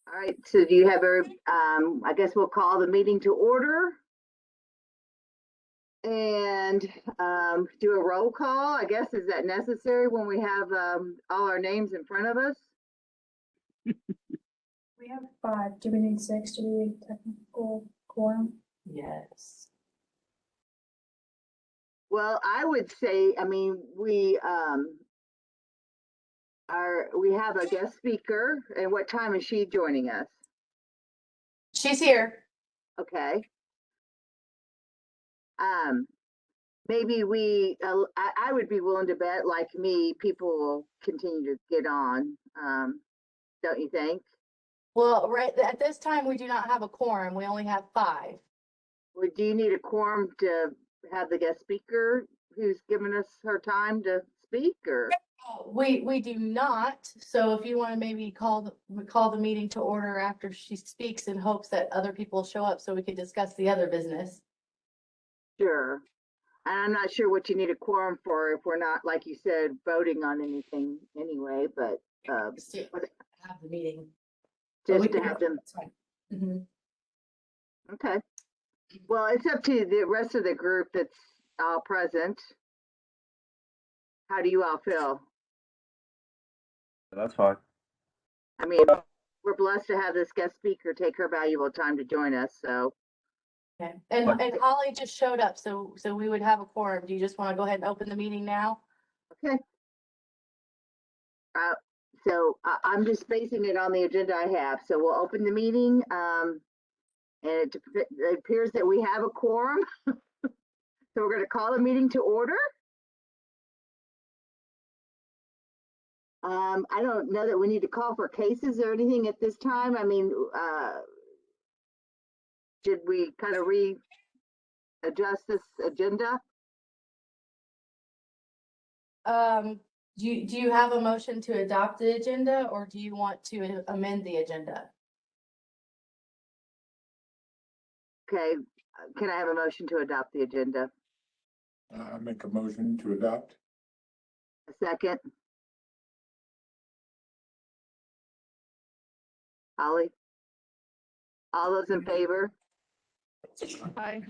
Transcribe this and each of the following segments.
All right, so do you have I guess we'll call the meeting to order and do a roll call. I guess, is that necessary when we have all our names in front of us? We have 5. Do we need 6? Do we need technical quorum? Yes. Well, I would say, I mean, we have a guest speaker, and what time is she joining us? She's here. Okay. Maybe I would be willing to bet, like me, people will continue to get on. Don't you think? Well, right at this time, we do not have a quorum. We only have 5. Or do you need a quorum to have the guest speaker who's given us her time to speak, or? We do not. So if you want to maybe call the meeting to order after she speaks in hopes that other people show up so we can discuss the other business. Sure. And I'm not sure what you need a quorum for if we're not, like you said, voting on anything anyway, but Just to have the meeting. just to have them. That's fine. Mhm. Okay. Well, it's up to the rest of the group that's all present. How do you all feel? That's fine. I mean, we're blessed to have this guest speaker take her valuable time to join us, so. Okay. And Holly just showed up, so we would have a quorum. Do you just want to go ahead and open the meeting now? Okay. So I'm just basing it on the agenda I have. So we'll open the meeting. And it appears that we have a quorum. So we're going to call the meeting to order. I don't know that we need to call for cases or anything at this time. I mean, should we kind of readjust this agenda? Do you have a motion to adopt the agenda, or do you want to amend the agenda? Okay, can I have a motion to adopt the agenda? I make a motion to adopt. A second? Holly? All those in favor? Aye.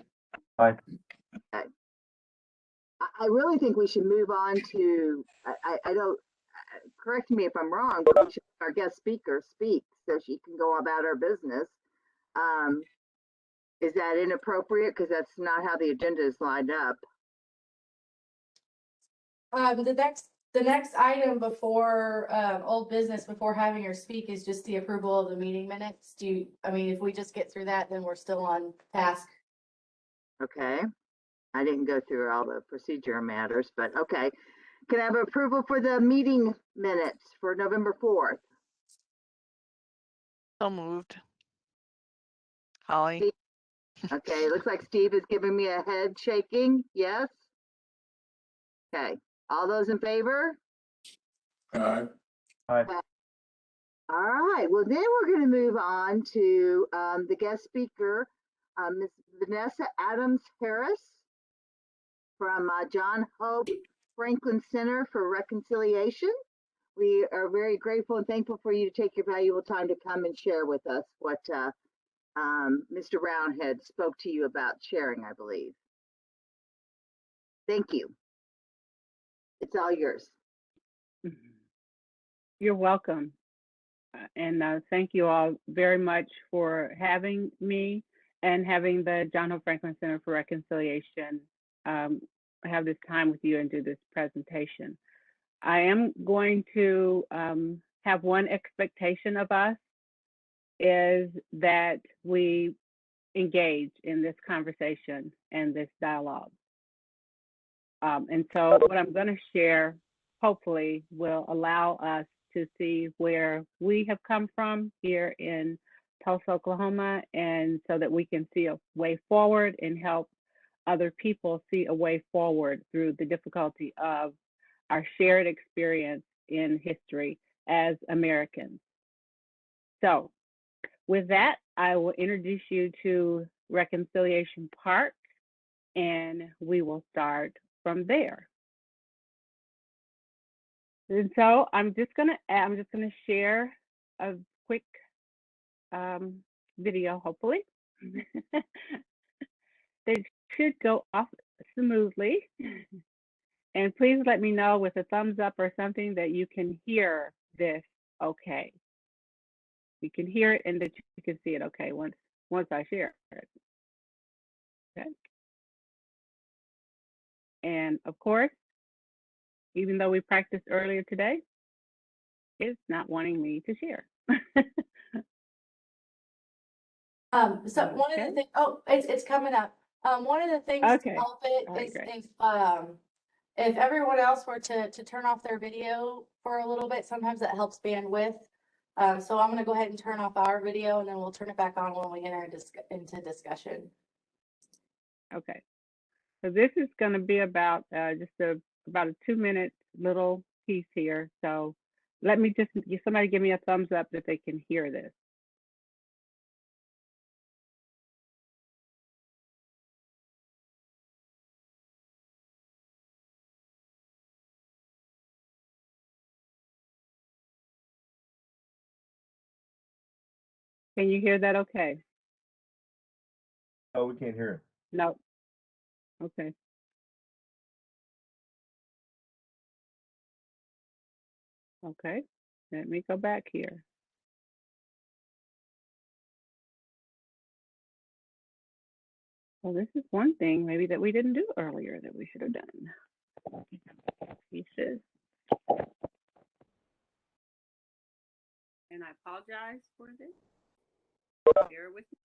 Aye. I really think we should move on to, I don't, correct me if I'm wrong, but we should let our guest speaker speak so she can go about her business. Is that inappropriate? Because that's not how the agenda is lined up. The next item before old business, before having her speak, is just the approval of the meeting minutes. I mean, if we just get through that, then we're still on task. Okay. I didn't go through all the procedure matters, but okay. Can I have approval for the meeting minutes for November 4th? So moved. Holly? Okay, looks like Steve is giving me a head shaking. Yes? Okay, all those in favor? Aye. Aye. All right, well, then we're going to move on to the guest speaker, Ms. Vanessa Adams Harris from John Hope Franklin Center for Reconciliation. We are very grateful and thankful for you to take your valuable time to come and share with us what Mr. Roundhead spoke to you about sharing, I believe. Thank you. It's all yours. You're welcome. And thank you all very much for having me and having the John Hope Franklin Center for Reconciliation have this time with you and do this presentation. I am going to have one expectation of us is that we engage in this conversation and this dialogue. And so what I'm going to share hopefully will allow us to see where we have come from here in Tulsa, Oklahoma, and so that we can see a way forward and help other people see a way forward through the difficulty of our shared experience in history as Americans. So with that, I will introduce you to Reconciliation Park, and we will start from there. And so I'm just gonna share a quick video, hopefully. They should go off smoothly. And please let me know with a thumbs up or something that you can hear this okay. You can hear it and that you can see it okay once I share it. Okay. And of course, even though we practiced earlier today, it's not wanting me to share. So one of the Okay. things, oh, it's coming up. One of the things to Okay. help it All right, is great. if everyone else were to turn off their video for a little bit, sometimes that helps bandwidth. So I'm gonna go ahead and turn off our video and then we'll turn it back on when we enter into discussion. Okay. So this is going to be about about a 2-minute little piece here. So let me just somebody give me a thumbs up that they can hear this. Can you hear that okay? Oh, we can't hear it. No. Okay. Okay. Let me go back here. Well, this is one thing maybe that we didn't do earlier that we should have done. Pieces. And I apologize for this. Bear with me.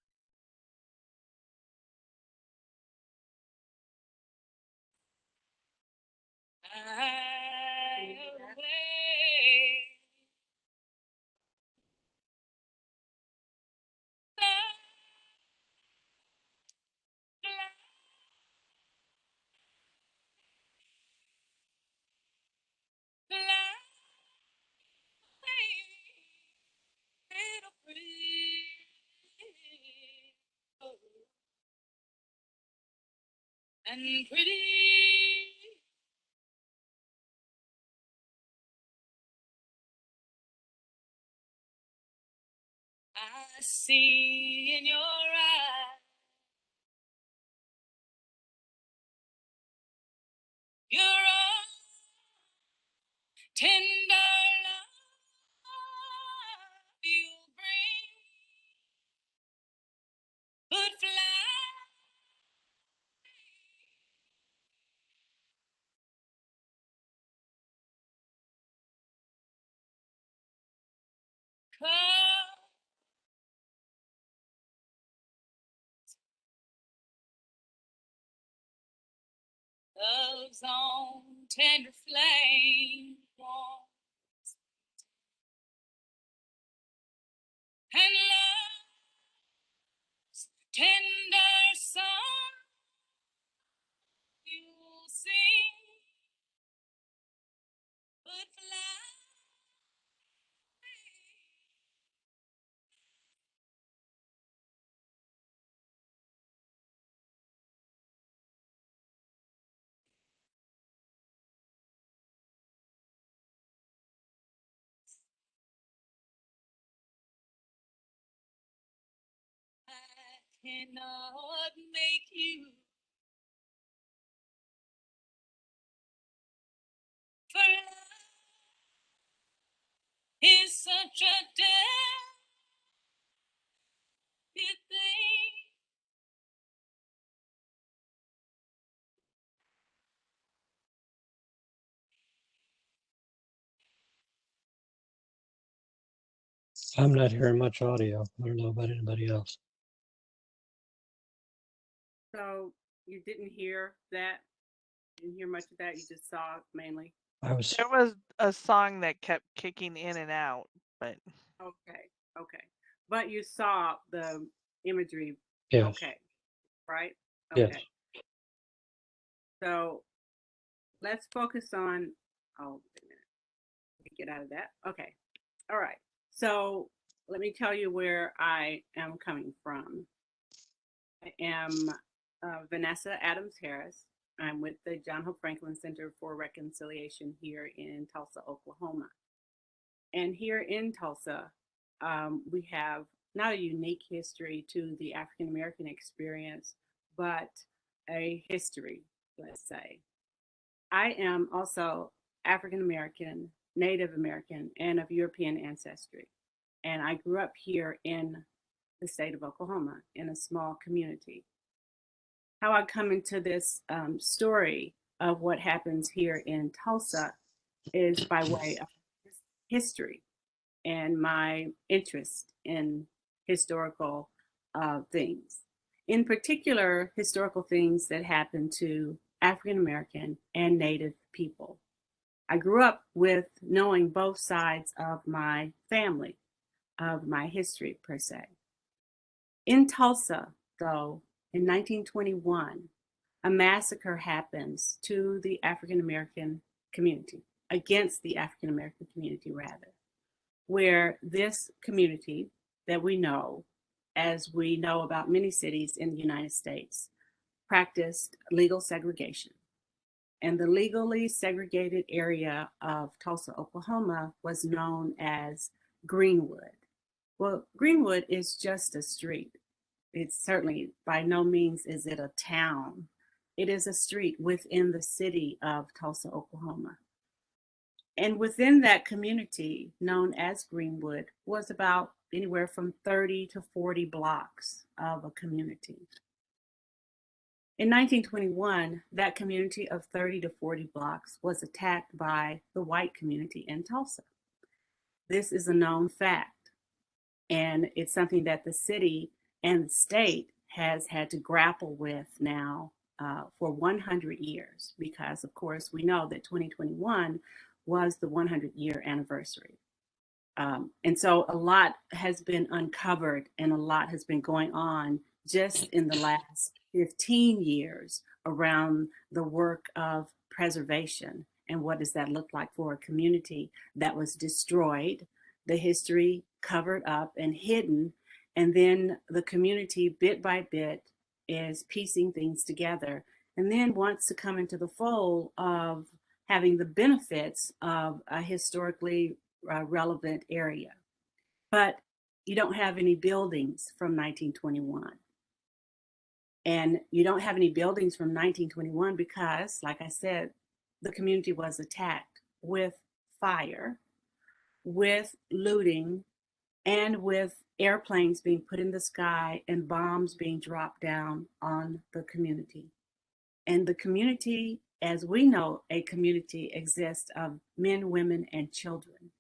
And pretty. I see in your eyes. Your own tender love you bring, would fly. Love's on tender flame warm, and love's tender song you'll sing, would fly. I cannot make you for love is such a delicate thing. I'm not hearing much audio. I don't know about anybody else. So you didn't hear that? Didn't hear much of that? You just saw it mainly? I was, There was a song that kept kicking in and out, but Okay, okay. But you saw the imagery, yes, okay, right? yes. Okay. So let's focus on, oh, wait a minute. Let me get out of that. Okay. All right. So let me tell you where I am coming from. I am Vanessa Adams Harris. I'm with the John Hope Franklin Center for Reconciliation here in Tulsa, Oklahoma. And here in Tulsa, we have not a unique history to the African American experience, but a history, let's say. I am also African American, Native American, and of European ancestry. And I grew up here in the state of Oklahoma in a small community. How I come into this story of what happens here in Tulsa is by way of history and my interest in historical things. In particular, historical things that happen to African American and Native people. I grew up with knowing both sides of my family, of my history per se. In Tulsa, though, in 1921, a massacre happens to the African American community, against the African American community, rather, where this community that we know, as we know about many cities in the United States, practiced legal segregation. And the legally segregated area of Tulsa, Oklahoma was known as Greenwood. Well, Greenwood is just a street. It's certainly by no means is it a town. It is a street within the city of Tulsa, Oklahoma. And within that community known as Greenwood was about anywhere from 30 to 40 blocks of a community. In 1921, that community of 30 to 40 blocks was attacked by the white community in Tulsa. This is a known fact, and it's something that the city and the state has had to grapple with now for 100 years, because of course we know that 2021 was the 100-year anniversary. And so a lot has been uncovered and a lot has been going on just in the last 15 years around the work of preservation and what does that look like for a community that was destroyed, the history covered up and hidden, and then the community bit by bit is piecing things together and then wants to come into the fold of having the benefits of a historically relevant area. But you don't have any buildings from 1921. And you don't have any buildings from 1921 because, like I said, the community was attacked with fire, with looting, and with airplanes being put in the sky and bombs being dropped down on the community. And the community, as we know, a community exists of men, women, and children.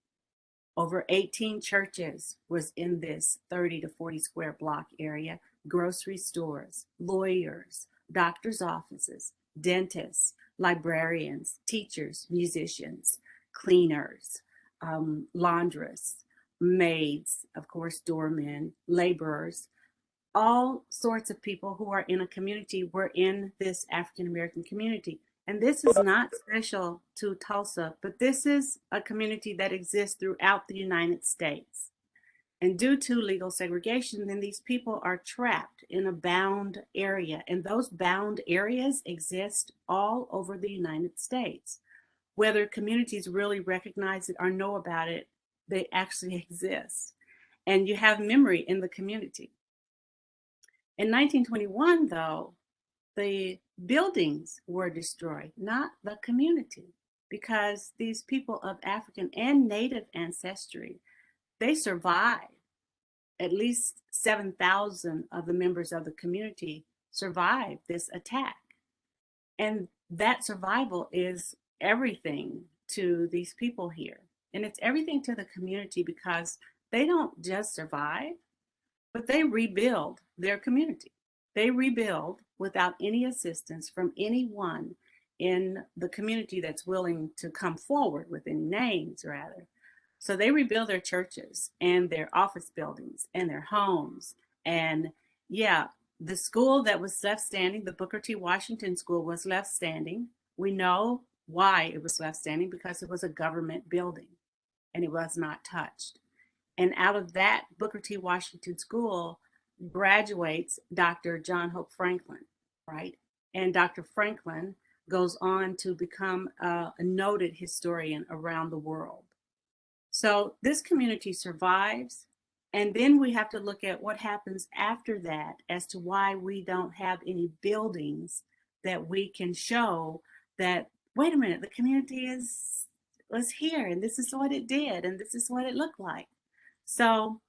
Over 18 churches was in this 30 to 40 square block area, grocery stores, lawyers, doctors' offices, dentists, librarians, teachers, musicians, cleaners, laundress, maids, of course, doormen, laborers, all sorts of people who are in a community were in this African American community. And this is not special to Tulsa, but this is a community that exists throughout the United States. And due to legal segregation, then these people are trapped in a bound area. And those bound areas exist all over the United States. Whether communities really recognize it or know about it, they actually exist. And you have memory in the community. In 1921, though, the buildings were destroyed, not the community, because these people of African and Native ancestry, they survived. At least 7,000 of the members of the community survived this attack. And that survival is everything to these people here. And it's everything to the community because they don't just survive, but they rebuild their community. They rebuild without any assistance from anyone in the community that's willing to come forward with any names, rather. So they rebuild their churches and their office buildings and their homes. And yeah, the school that was left standing, the Booker T. Washington School, was left standing. We know why it was left standing, because it was a government building and it was not touched. And out of that Booker T. Washington School graduates Dr. John Hope Franklin, right? And Dr. Franklin goes on to become a noted historian around the world. So this community survives, And then we have to look at what happens after that as to why we don't have any buildings that we can show that, wait a minute, the community was here and this is what it did and this is what it looked like. So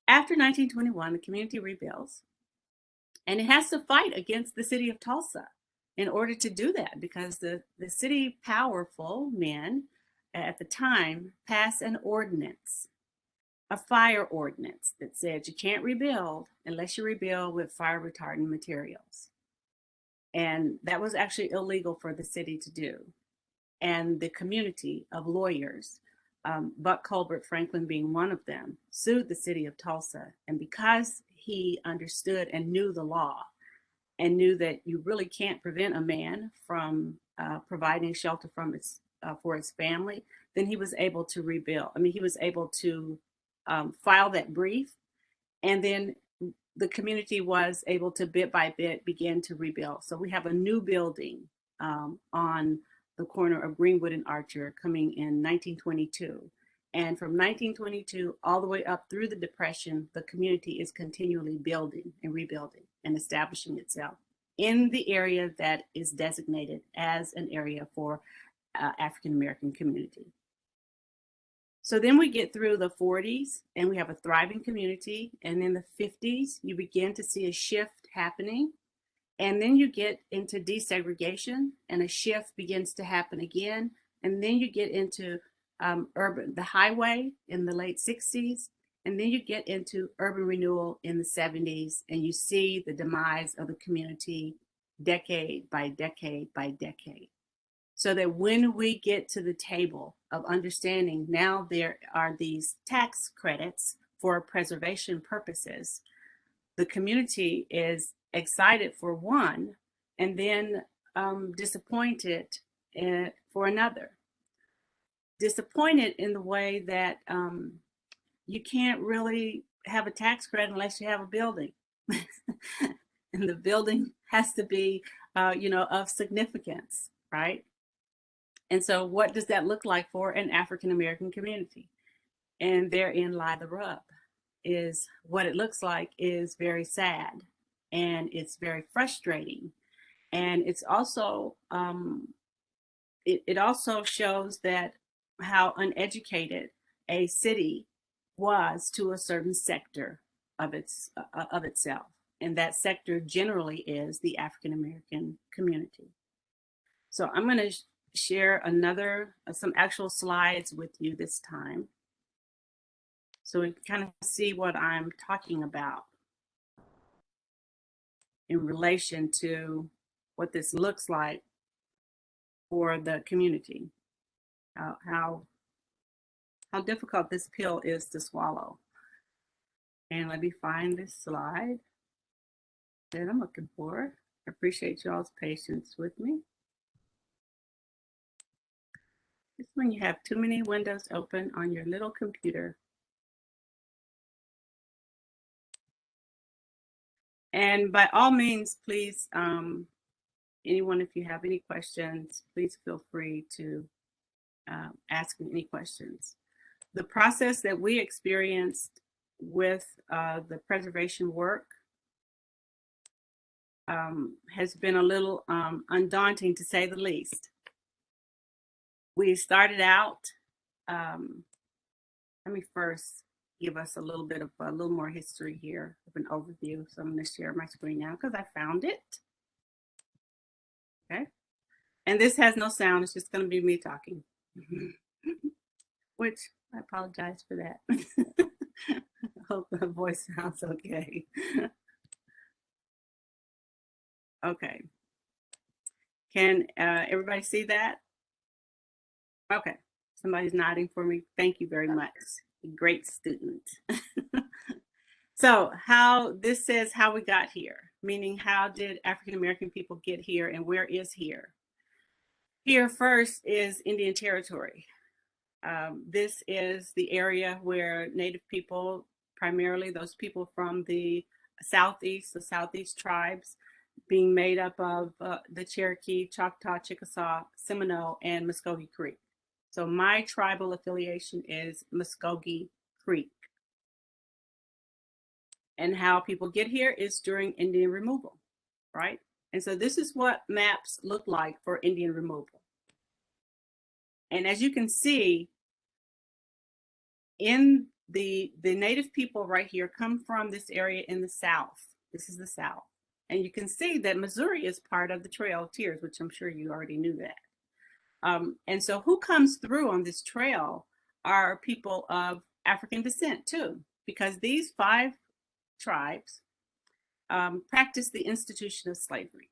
after 1921, the community rebuilds, and it has to fight against the city of Tulsa in order to do that, because the city powerful men at the time passed an ordinance, a fire ordinance, that said you can't rebuild unless you rebuild with fire retardant materials. And that was actually illegal for the city to do. And the community of lawyers, Buck Colbert Franklin being one of them, sued the city of Tulsa. And because he understood and knew the law and knew that you really can't prevent a man from providing shelter from for his family, then he was able to rebuild. I mean, he was able to file that brief, and then the community was able to bit by bit begin to rebuild. So we have a new building on the corner of Greenwood and Archer coming in 1922. And from 1922 all the way up through the Depression, the community is continually building and rebuilding and establishing itself in the area that is designated as an area for African American community. So then we get through the 40s and we have a thriving community. And in the 50s, you begin to see a shift happening. And then you get into desegregation and a shift begins to happen again. And then you get into the highway in the late 60s. And then you get into urban renewal in the 70s. And you see the demise of the community decade by decade by decade. So that when we get to the table of understanding, now there are these tax credits for preservation purposes, the community is excited for one and then disappointed for another. Disappointed in the way that you can't really have a tax credit unless you have a building. And the building has to be, of significance, right? And so what does that look like for an African American community? And therein lie the rub, is what it looks like is very sad and it's very frustrating. And it's also, it also shows that how uneducated a city was to a certain sector of itself. And that sector generally is the African American community. So I'm going to share some actual slides with you this time, so we can kind of see what I'm talking about in relation to what this looks like for the community, how difficult this pill is to swallow. And let me find this slide that I'm looking for. I appreciate y'all's patience with me. It's when you have too many windows open on your little computer. And by all means, please, anyone, if you have any questions, please feel free to ask me any questions. The process that we experienced with the preservation work has been a little undaunting, to say the least. We started out, let me first give us a little more history here of an overview. So I'm going to share my screen now because I found it. Okay. And this has no sound. It's just going to be me talking, which I apologize for that. I hope the voice sounds okay. Okay. Can everybody see that? Okay. Somebody's nodding for me. Thank you very much. Great student. So this says how we got here, meaning how did African American people get here and where is here? Here first is Indian Territory. This is the area where Native people, primarily those people from the Southeast tribes, being made up of the Cherokee, Choctaw, Chickasaw, Seminole, and Muskogee Creek. So my tribal affiliation is Muskogee Creek. And how people get here is during Indian removal, right? And so this is what maps look like for Indian removal. And as you can see, in the native people right here come from this area in the South. This is the South. And you can see that Missouri is part of the Trail of Tears, which I'm sure you already knew that. And so who comes through on this trail are people of African descent too, because these 5 tribes practice the institution of slavery.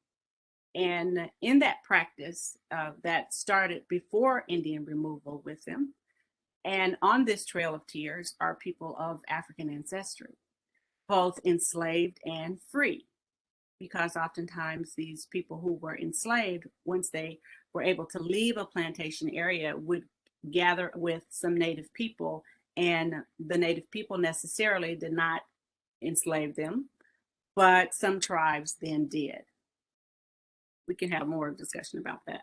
And in that practice that started before Indian removal with them, and on this Trail of Tears are people of African ancestry, both enslaved and free, because oftentimes these people who were enslaved, once they were able to leave a plantation area, would gather with some native people, and the native people necessarily did not enslave them, but some tribes then did. We can have more discussion about that.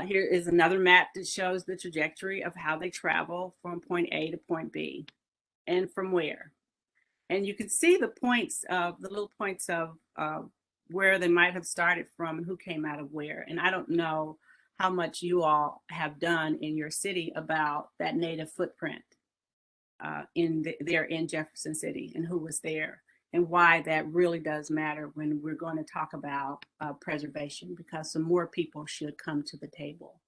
Here is another map that shows the trajectory of how they travel from point A to point B and from where. And you can see the points of the little points of where they might have started from and who came out of where. And I don't know how much you all have done in your city about that native footprint there in Jefferson City and who was there, and why that really does matter when we're going to talk about preservation, because some more people should come to the table.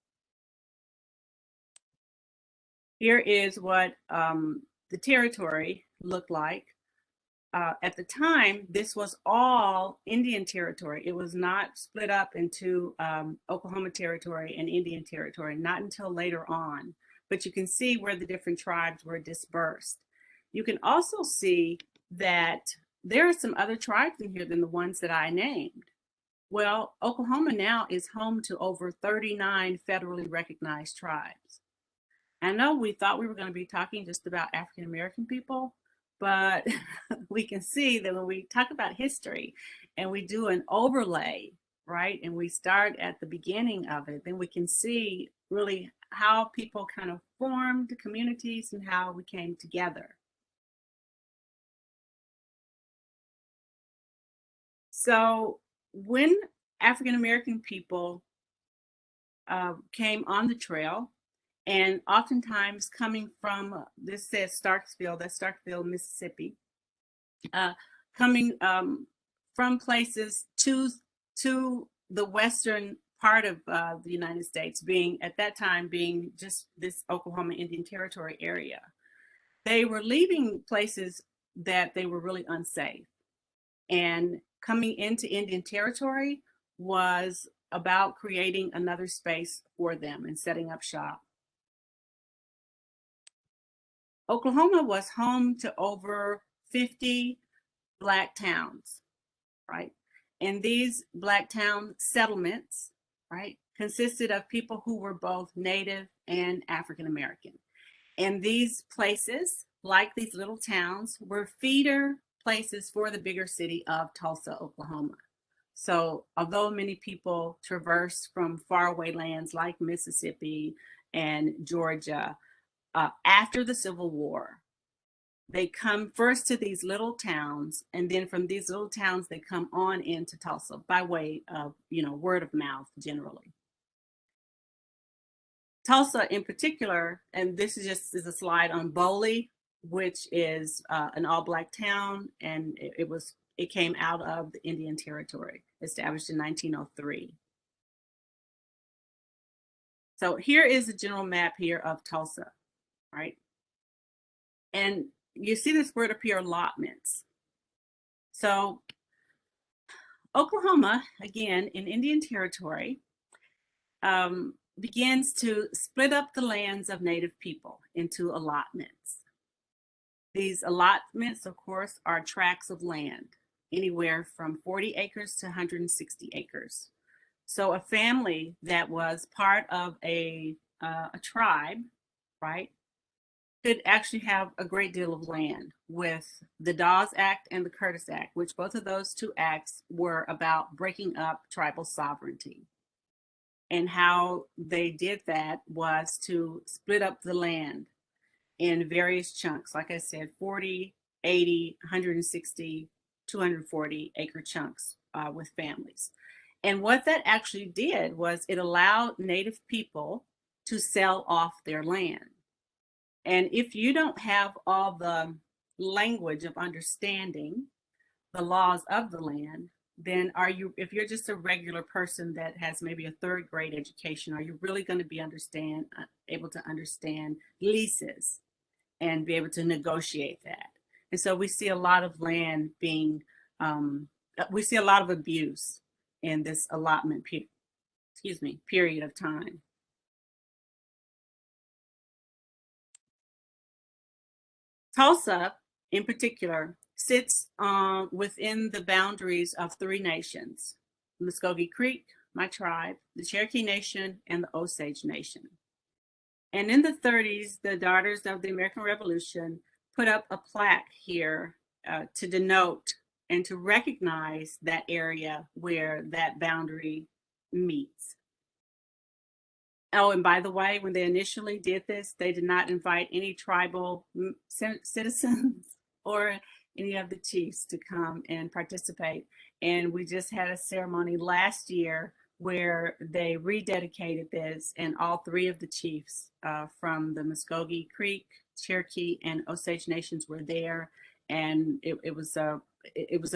Here is what the territory looked like. At the time, this was all Indian territory. It was not split up into Oklahoma territory and Indian territory, not until later on. But you can see where the different tribes were dispersed. You can also see that there are some other tribes in here than the ones that I named. Well, Oklahoma now is home to over 39 federally recognized tribes. I know we thought we were going to be talking just about African American people, but we can see that when we talk about history and we do an overlay, right, and we start at the beginning of it, then we can see really how people kind of formed communities and how we came together. So when African American people came on the trail, and oftentimes coming from, this says Starksville, that's Starkville, Mississippi, coming from places to the western part of the United States, being at that time being just this Oklahoma Indian Territory area. They were leaving places that they were really unsafe, and coming into Indian Territory was about creating another space for them and setting up shop. Oklahoma was home to over 50 Black towns, right? And these Black town settlements, right, consisted of people who were both Native and African American. And these places, like these little towns, were feeder places for the bigger city of Tulsa, Oklahoma. So although many people traversed from faraway lands like Mississippi and Georgia, after the Civil War, they come first to these little towns, and then from these little towns, they come on into Tulsa by way of, word of mouth generally. Tulsa in particular, and this is a slide on Boley, which is an all-Black town, and it came out of the Indian Territory, established in 1903. So here is a general map here of Tulsa, right? And you see this word appear, allotments. So Oklahoma, again, in Indian Territory, begins to split up the lands of Native people into allotments. These allotments, of course, are tracts of land, anywhere from 40 acres to 160 acres. So a family that was part of a tribe, right, could actually have a great deal of land, with the Dawes Act and the Curtis Act, which both of those 2 acts were about breaking up tribal sovereignty. And how they did that was to split up the land in various chunks. Like I said, 40 80, 160, 240 acre chunks with families. And what that actually did was it allowed Native people to sell off their land. And if you don't have all the language of understanding the laws of the land, then if you're just a regular person that has maybe a third grade education, are you really going to be able to understand leases and be able to negotiate that? And so we see a lot of land we see a lot of abuse in this allotment period of time. Tulsa, in particular, sits within the boundaries of three nations: Muskogee Creek, my tribe, the Cherokee Nation, and the Osage Nation. And in the 30s, the Daughters of the American Revolution put up a plaque here to denote and to recognize that area where that boundary meets. Oh, and by the way, when they initially did this, they did not invite any tribal citizens or any of the chiefs to come and participate. And we just had a ceremony last year where they rededicated this, and all three of the chiefs from the Muskogee Creek, Cherokee, and Osage Nations were there. And it was a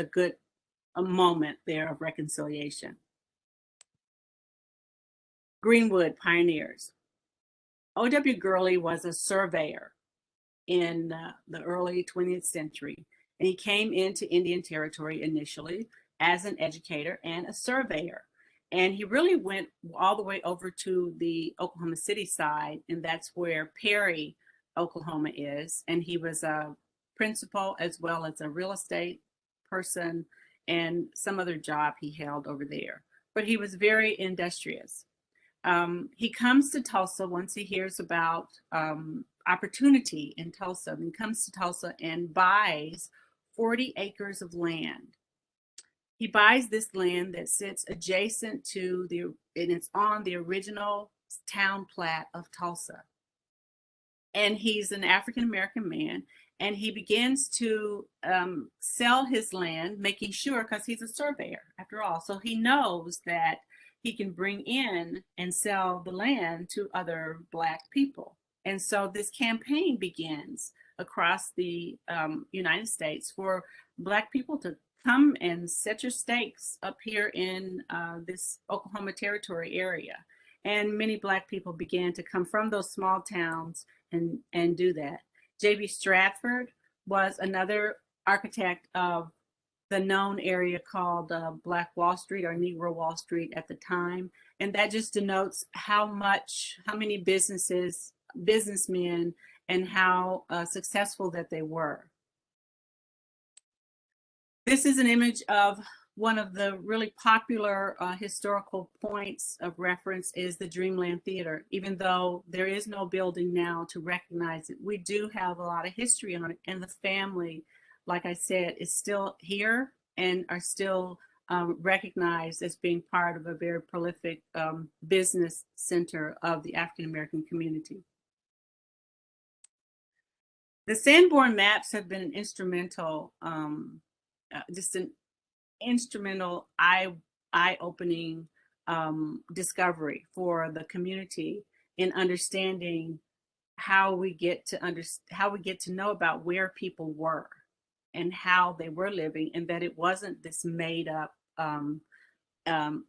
good moment there of reconciliation. Greenwood pioneers. O.W. Gurley was a surveyor in the early 20th century, and he came into Indian Territory initially as an educator and a surveyor. And he really went all the way over to the Oklahoma City side, and that's where Perry, Oklahoma is. And he was a principal as well as a real estate person and some other job he held over there. But he was very industrious. He comes to Tulsa once he hears about opportunity in Tulsa. He comes to Tulsa and buys 40 acres of land. He buys this land that sits adjacent to and it's on the original town plat of Tulsa. And he's an African-American man, and he begins to sell his land, making sure, because he's a surveyor after all, so he knows that he can bring in and sell the land to other Black people. And so this campaign begins across the United States for Black people to come and set your stakes up here in this Oklahoma Territory area. And many Black people began to come from those small towns and do that. J.B. Stratford was another architect of the known area called Black Wall Street or Negro Wall Street at the time. And that just denotes how many businessmen, and how successful that they were. This is an image of one of the really popular historical points of reference is the Dreamland Theater. Even though there is no building now to recognize it, we do have a lot of history on it. And the family, like I said, is still here and are still recognized as being part of a very prolific business center of the African American community. The Sanborn maps have been an instrumental, eye-opening discovery for the community in understanding how we get to know about where people were and how they were living, and that it wasn't this made up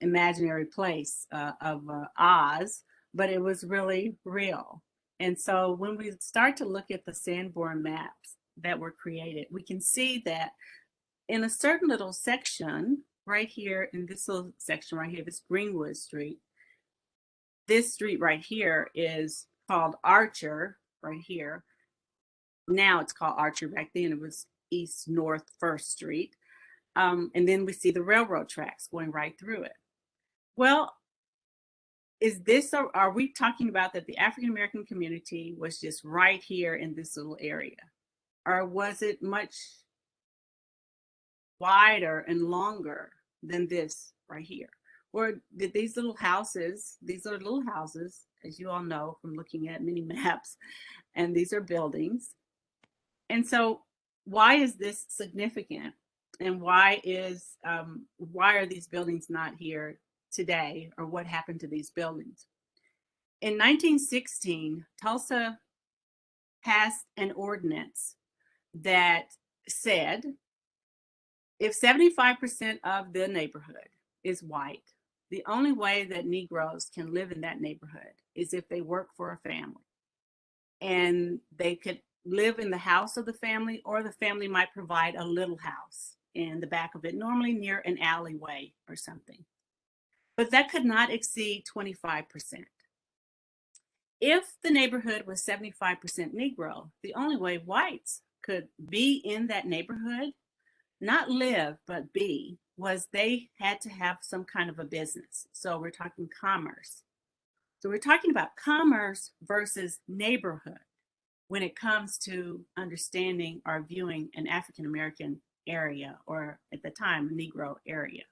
imaginary place of Oz, but it was really real. And so when we start to look at the Sanborn maps that were created, we can see that in a certain little section right here, in this little section right here, this Greenwood Street, this street right here is called Archer right here. Now it's called Archer. Back then it was East North 1st Street. And then we see the railroad tracks going right through it. Well, are we talking about that the African American community was just right here in this little area? Or was it much wider and longer than this right here? Or did these are little houses, as you all know from looking at many maps, and these are buildings. And so why is this significant? And why are these buildings not here today, or what happened to these buildings? In 1916, Tulsa passed an ordinance that said if 75% of the neighborhood is white, the only way that Negroes can live in that neighborhood is if they work for a family. And they could live in the house of the family, or the family might provide a little house in the back of it, normally near an alleyway or something. But that could not exceed 25%. If the neighborhood was 75% Negro, the only way whites could be in that neighborhood, not live, but be, was they had to have some kind of a business. So we're talking commerce. So we're talking about commerce versus neighborhood when it comes to understanding or viewing an African-American area, or at the time, a Negro area.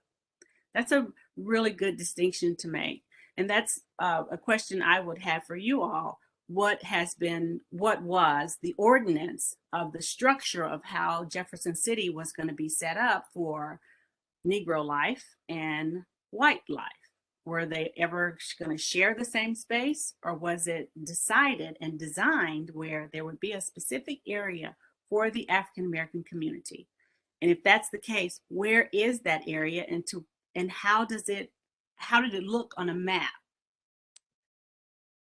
That's a really good distinction to make. And that's a question I would have for you all. What was the ordinance of the structure of how Jefferson City was going to be set up for Negro life and white life? Were they ever going to share the same space, or was it decided and designed where there would be a specific area for the African American community? And if that's the case, where is that area, and how did it look on a map?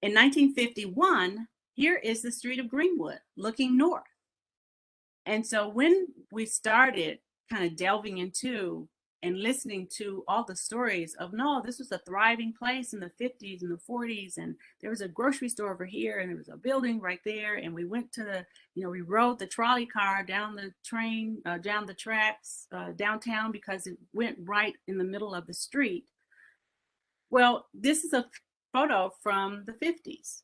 In 1951, here is the street of Greenwood looking north. And so when we started kind of delving into and listening to all the stories of, no, this was a thriving place in the 50s and the 40s, and there was a grocery store over here, and there was a building right there, and we went to we rode the trolley car down the train, down the tracks, downtown, because it went right in the middle of the street. Well, this is a photo from the 50s,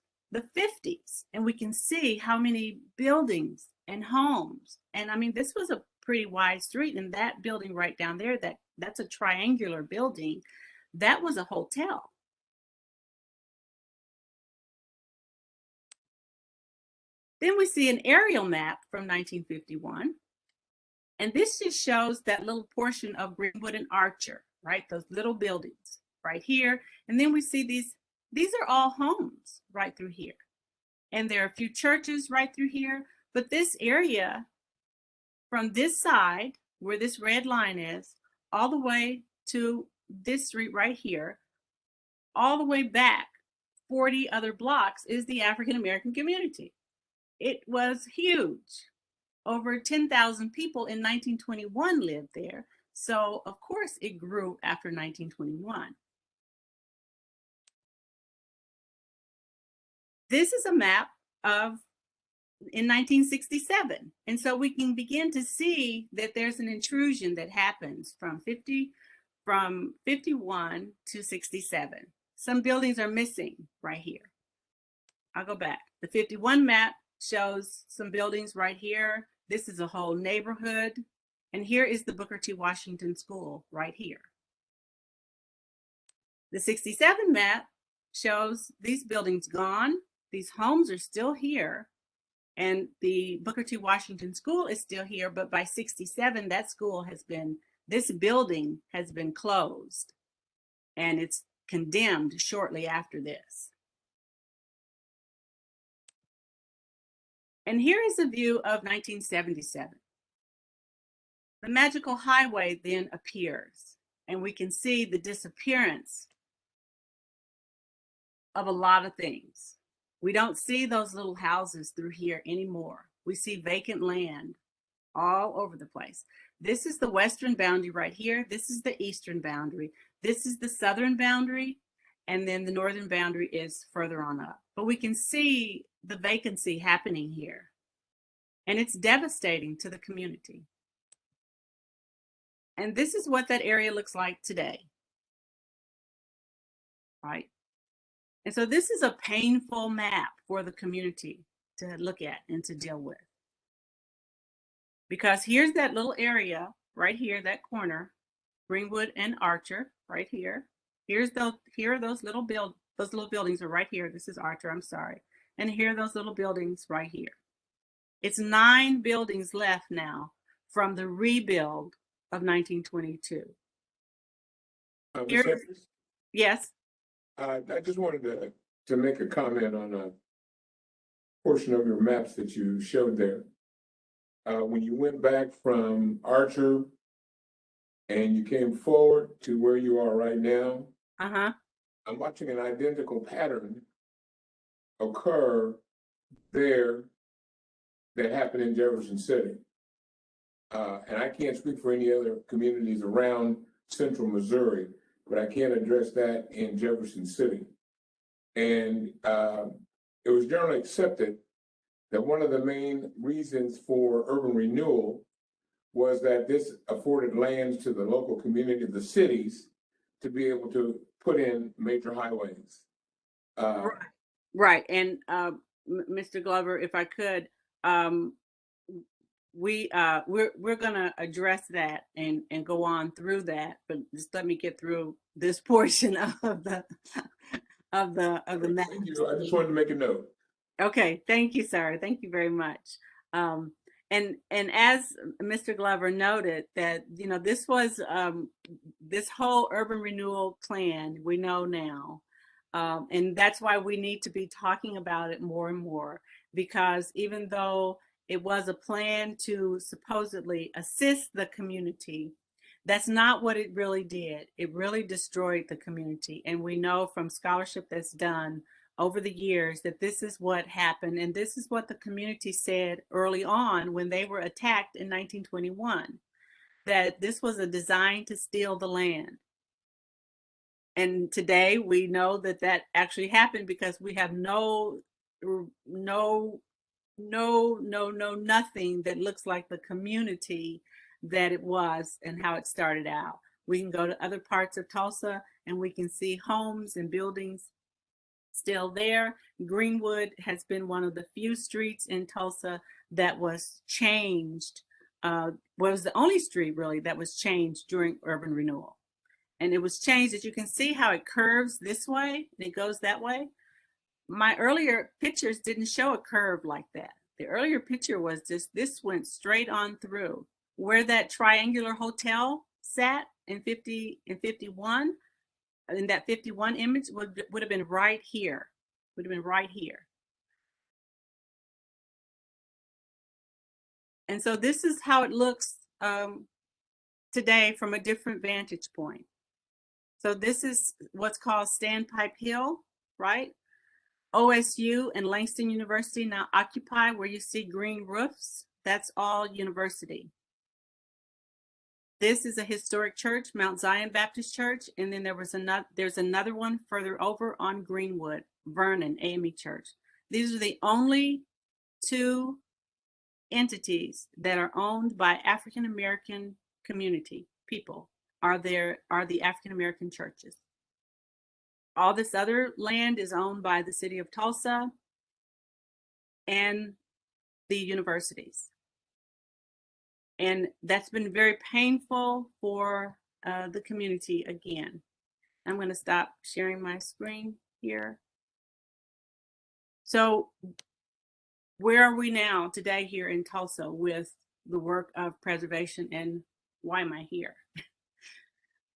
and we can see how many buildings and homes. And I mean, this was a pretty wide street, and that building right down there, that's a triangular building, that was a hotel. Then we see an aerial map from 1951, and this just shows that little portion of Greenwood and Archer, right? Those little buildings right here. And then we see these are all homes right through here. And there are a few churches right through here, but this area from this side, where this red line is, all the way to this street right here, all the way back 40 other blocks is the African American community. It was huge. Over 10,000 people in 1921 lived there. So of course it grew after 1921. This is a map of in 1967. And so we can begin to see that there's an intrusion that happens from 51 to 67. Some buildings are missing right here. I'll go back. The 51 map shows some buildings right here. This is a whole neighborhood. And here is the Booker T. Washington School right here. The 67 map shows these buildings gone. These homes are still here. And the Booker T. Washington School is still here, but by 67, this building has been closed, and it's condemned shortly after this. And here is a view of 1977. The magical highway then appears, and we can see the disappearance of a lot of things. We don't see those little houses through here anymore. We see vacant land all over the place. This is the western boundary right here. This is the eastern boundary. This is the southern boundary. And then the northern boundary is further on up. But we can see the vacancy happening here. And it's devastating to the community. And this is what that area looks like today. Right? And so this is a painful map for the community to look at and to deal with. Because here's that little area right here, that corner, Greenwood and Archer right here. Here are those little buildings are right here. This is Archer, I'm sorry. And here are those little buildings right here. It's 9 buildings left now from the rebuild of 1922. Ms. Here- Harris, Yes. I just wanted to make a comment on a portion of your maps that you showed there. When you went back from Archer and you came forward to where you are right now, Uh-huh. I'm watching an identical pattern occur there that happened in Jefferson City. And I can't speak for any other communities around central Missouri, but I can address that in Jefferson City. And it was generally accepted that one of the main reasons for urban renewal was that this afforded lands to the local community of the cities to be able to put in major highways. Right. And Mr. Glover, if I could, we're gonna address that and go on through that, but just let me get through this portion of the map. Thank you. I just wanted to make a note. Okay, thank you, sir. Thank you very much. And as Mr. Glover noted, that this was this whole urban renewal plan we know now, and that's why we need to be talking about it more and more, because even though it was a plan to supposedly assist the community, that's not what it really did. It really destroyed the community, and we know from scholarship that's done over the years that this is what happened, and this is what the community said early on when they were attacked in 1921, that this was a design to steal the land. And today we know that that actually happened, because we have nothing that looks like the community that it was and how it started out. We can go to other parts of Tulsa and we can see homes and buildings still there. Greenwood has been one of the few streets in Tulsa that was changed, was the only street really that was changed during urban renewal. And it was changed, as you can see how it curves this way and it goes that way. My earlier pictures didn't show a curve like that. The earlier picture was just, this went straight on through. Where that triangular hotel sat in 51, in that 51 image would have been right here, would have been right here. And so this is how it looks today from a different vantage point. So this is what's called Standpipe Hill, right? OSU and Langston University now occupy where you see green roofs. That's all university. This is a historic church, Mount Zion Baptist Church, and then there's another one further over on Greenwood, Vernon AME Church. These are the only 2 entities that are owned by African American community people. Are the African American churches. All this other land is owned by the city of Tulsa and the universities. And that's been very painful for the community again. I'm going to stop sharing my screen here. So where are we now today here in Tulsa with the work of preservation, and why am I here?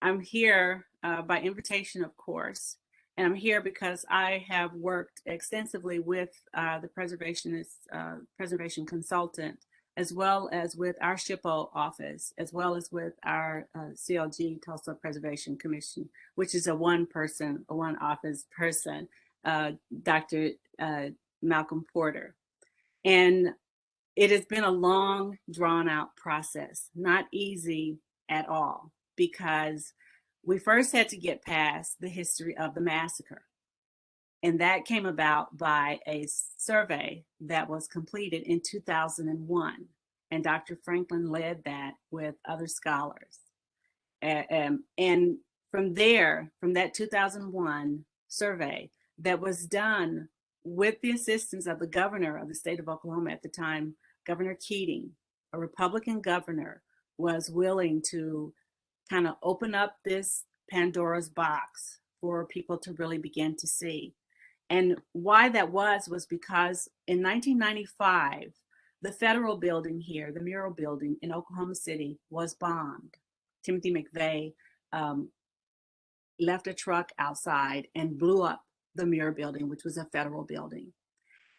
I'm here by invitation, of course, and I'm here because I have worked extensively with the preservation consultant, as well as with our SHPO office, as well as with our CLG, Tulsa Preservation Commission, which is a one office person, Dr. Malcolm Porter. And it has been a long, drawn out process, not easy at all, because we first had to get past the history of the massacre. And that came about by a survey that was completed in 2001. And Dr. Franklin led that with other scholars. And from there, from that 2001 survey that was done with the assistance of the governor of the state of Oklahoma at the time, Governor Keating, a Republican governor, was willing to kind of open up this Pandora's box for people to really begin to see. And why that was because in 1995, the federal building here, the Mural building in Oklahoma City, was bombed. Timothy McVeigh left a truck outside and blew up the Mural building, which was a federal building.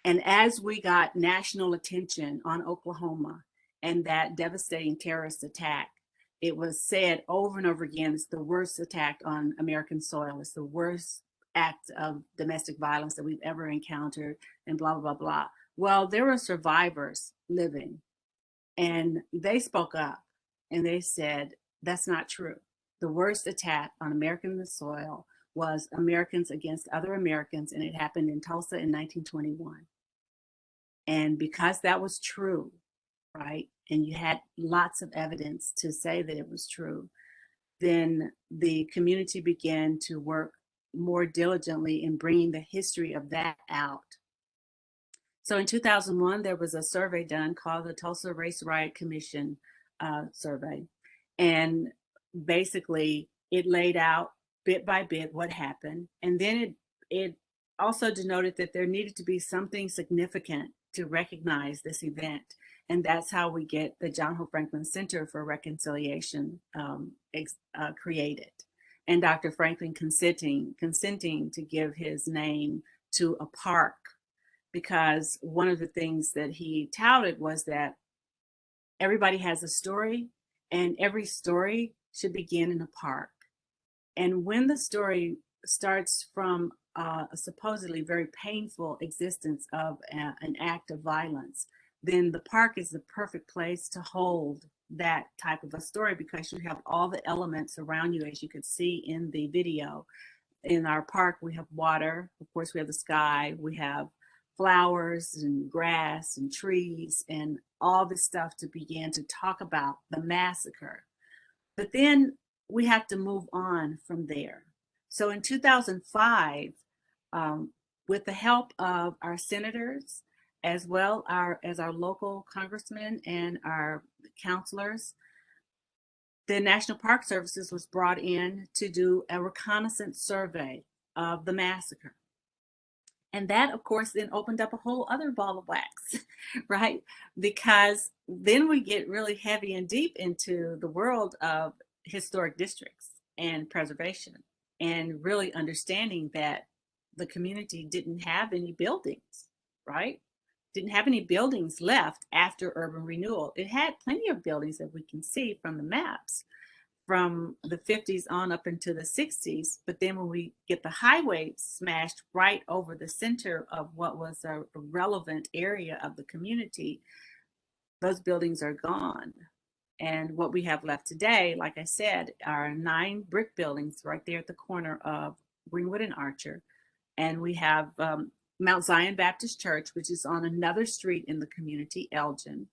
And as we got national attention on Oklahoma and that devastating terrorist attack, it was said over and over again, it's the worst attack on American soil. It's the worst act of domestic violence that we've ever encountered, and blah, blah, blah. Well, there were survivors living, and they spoke up and they said, that's not true. The worst attack on American soil was Americans against other Americans, and it happened in Tulsa in 1921. And because that was true, right, and you had lots of evidence to say that it was true, then the community began to work more diligently in bringing the history of that out. So in 2001, there was a survey done called the Tulsa Race Riot Commission survey. And basically, it laid out bit by bit what happened. And then it also denoted that there needed to be something significant to recognize this event. And that's how we get the John Hope Franklin Center for Reconciliation created. And Dr. Franklin consenting to give his name to a park, because one of the things that he touted was that everybody has a story, and every story should begin in a park. And when the story starts from a supposedly very painful existence of an act of violence, then the park is the perfect place to hold that type of a story, because you have all the elements around you, as you could see in the video. In our park, we have water, of course, we have the sky, we have flowers and grass and trees and all this stuff to begin to talk about the massacre. But then we have to move on from there. So in 2005, with the help of our senators, as well as our local congressmen and our counselors, the National Park Services was brought in to do a reconnaissance survey of the massacre. And that, of course, then opened up a whole other ball of wax, right? Because then we get really heavy and deep into the world of historic districts and preservation, and really understanding that the community didn't have any buildings, right? Didn't have any buildings left after urban renewal. It had plenty of buildings that we can see from the maps from the 50s on up into the 60s. But then when we get the highway smashed right over the center of what was a relevant area of the community, those buildings are gone. And what we have left today, like I said, are 9 brick buildings right there at the corner of Greenwood and Archer. And we have Mount Zion Baptist Church, which is on another street in the community, Elgin.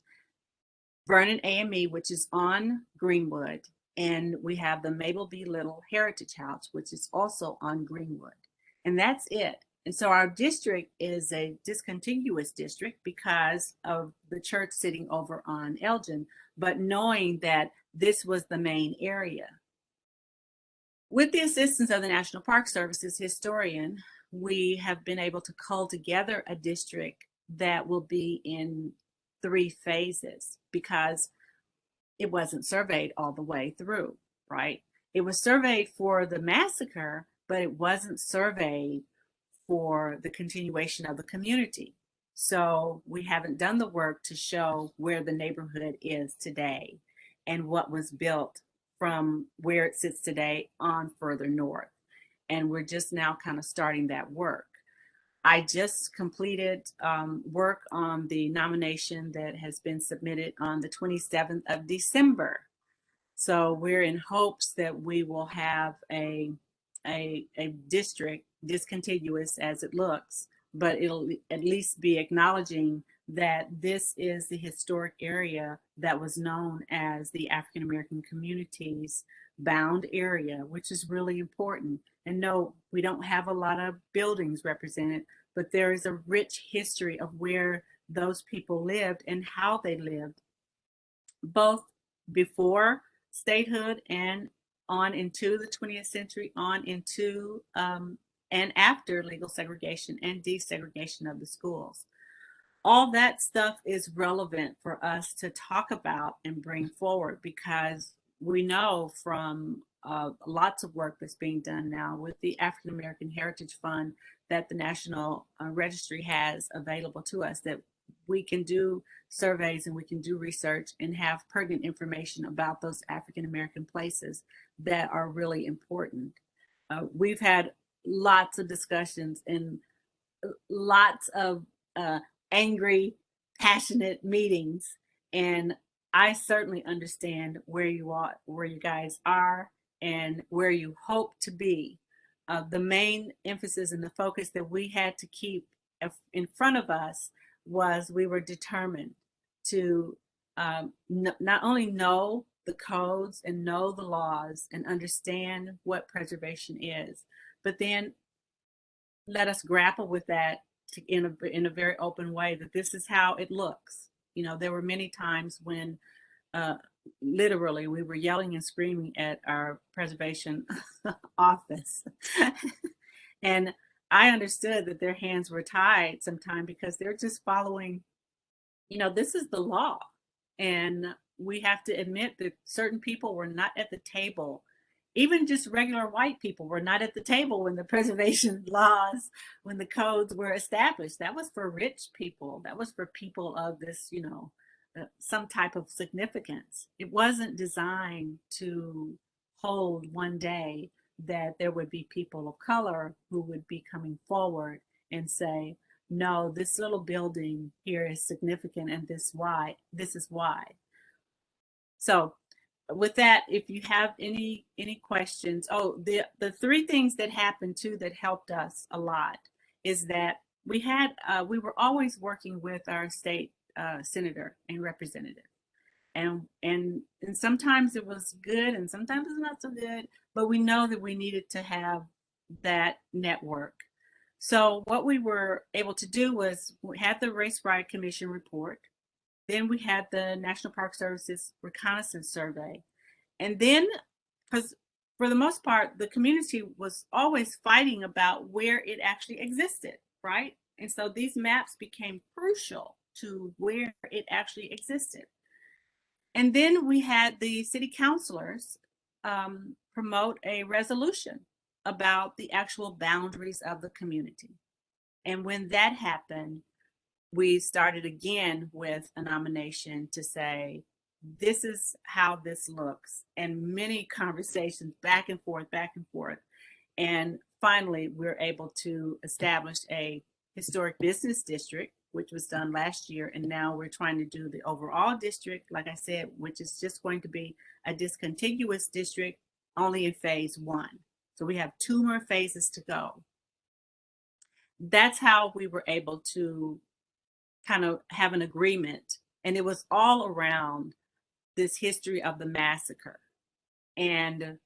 Vernon AME, which is on Greenwood. And we have the Mabel B. Little Heritage House, which is also on Greenwood. And that's it. And so our district is a discontinuous district because of the church sitting over on Elgin, but knowing that this was the main area. With the assistance of the National Park Service's historian, we have been able to cull together a district that will be in 3 phases, because it wasn't surveyed all the way through, right? It was surveyed for the massacre, but it wasn't surveyed for the continuation of the community. So we haven't done the work to show where the neighborhood is today and what was built from where it sits today on further north. And we're just now kind of starting that work. I just completed work on the nomination that has been submitted on the 27th of December. So we're in hopes that we will have a district, discontinuous as it looks, but it'll at least be acknowledging that this is the historic area that was known as the African American community's bound area, which is really important. And no, we don't have a lot of buildings represented, but there is a rich history of where those people lived and how they lived, both before statehood and on into the 20th century, on into and after legal segregation and desegregation of the schools. all that stuff is relevant for us to talk about and bring forward, because we know from lots of work that's being done now with the African American Heritage Fund that the National Registry has available to us, that we can do surveys and we can do research and have pertinent information about those African American places that are really important. We've had lots of discussions and lots of angry, passionate meetings, and I certainly understand where you are, where you guys are, and where you hope to be. The main emphasis and the focus that we had to keep in front of us was we were determined to not only know the codes and know the laws and understand what preservation is, but then let us grapple with that in a very open way, that this is how it looks. You know, there were many times when literally we were yelling and screaming at our preservation office. And I understood that their hands were tied sometime because they're just following, you know, this is the law. And we have to admit that certain people were not at the table. Even just regular white people were not at the table when the preservation laws, when the codes were established. That was for rich people. That was for people of this, you know, some type of significance. It wasn't designed to hold one day that there would be people of color who would be coming forward and say, no, this little building here is significant and this is why. So with that, if you have any questions, the three things that happened too that helped us a lot is that we were always working with our state senator and representative, and sometimes it was good and sometimes it's not so good, but we know that we needed to have that network. So what we were able to do was we had the Race Riot Commission report. Then we had the National Park Service's reconnaissance survey. And then, because for the most part, the community was always fighting about where it actually existed, right? And so these maps became crucial to where it actually existed. And then we had the city councilors promote a resolution about the actual boundaries of the community. And when that happened, we started again with a nomination to say, this is how this looks, and many conversations back and forth. And finally, we're able to establish a historic business district, which was done last year. And now we're trying to do the overall district, like I said, which is just going to be a discontiguous district only in phase 1. So we have 2 more phases to go. That's how we were able to kind of have an agreement. And it was all around this history of the massacre. And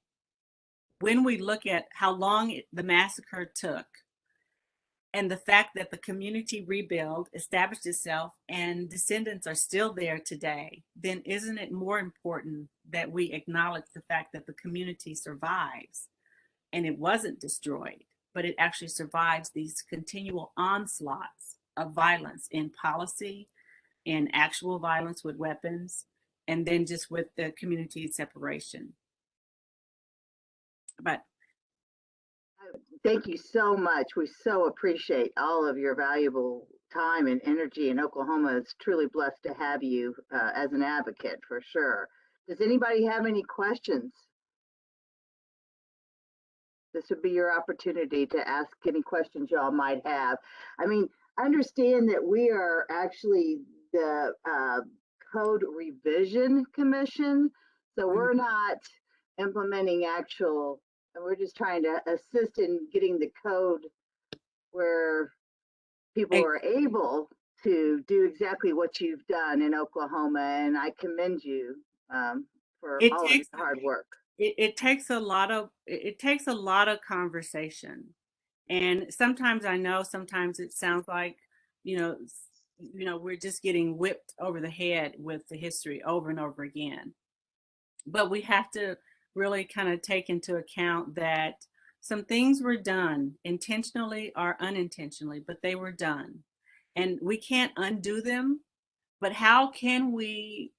when we look at how long the massacre took, and the fact that the community rebuilt, established itself, and descendants are still there today, then isn't it more important that we acknowledge the fact that the community survives and it wasn't destroyed, but it actually survives these continual onslaughts of violence in policy, in actual violence with weapons, and then just with the community separation. But thank you so much. We so appreciate all of your valuable time and energy, and Oklahoma is truly blessed to have you as an advocate for sure. Does anybody have any questions? This would be your opportunity to ask any questions y'all might have. I mean, understand that we are actually the Code Revision Commission, so we're not implementing actual, we're just trying to assist in getting the code where people are able to do exactly what you've done in Oklahoma, and I commend you for all of your hard work. It takes a lot of conversation, and sometimes I know sometimes it sounds like you know we're just getting whipped over the head with the history over and over again, but we have to really kind of take into account that some things were done intentionally or unintentionally, but they were done. and we can't undo them, but how can we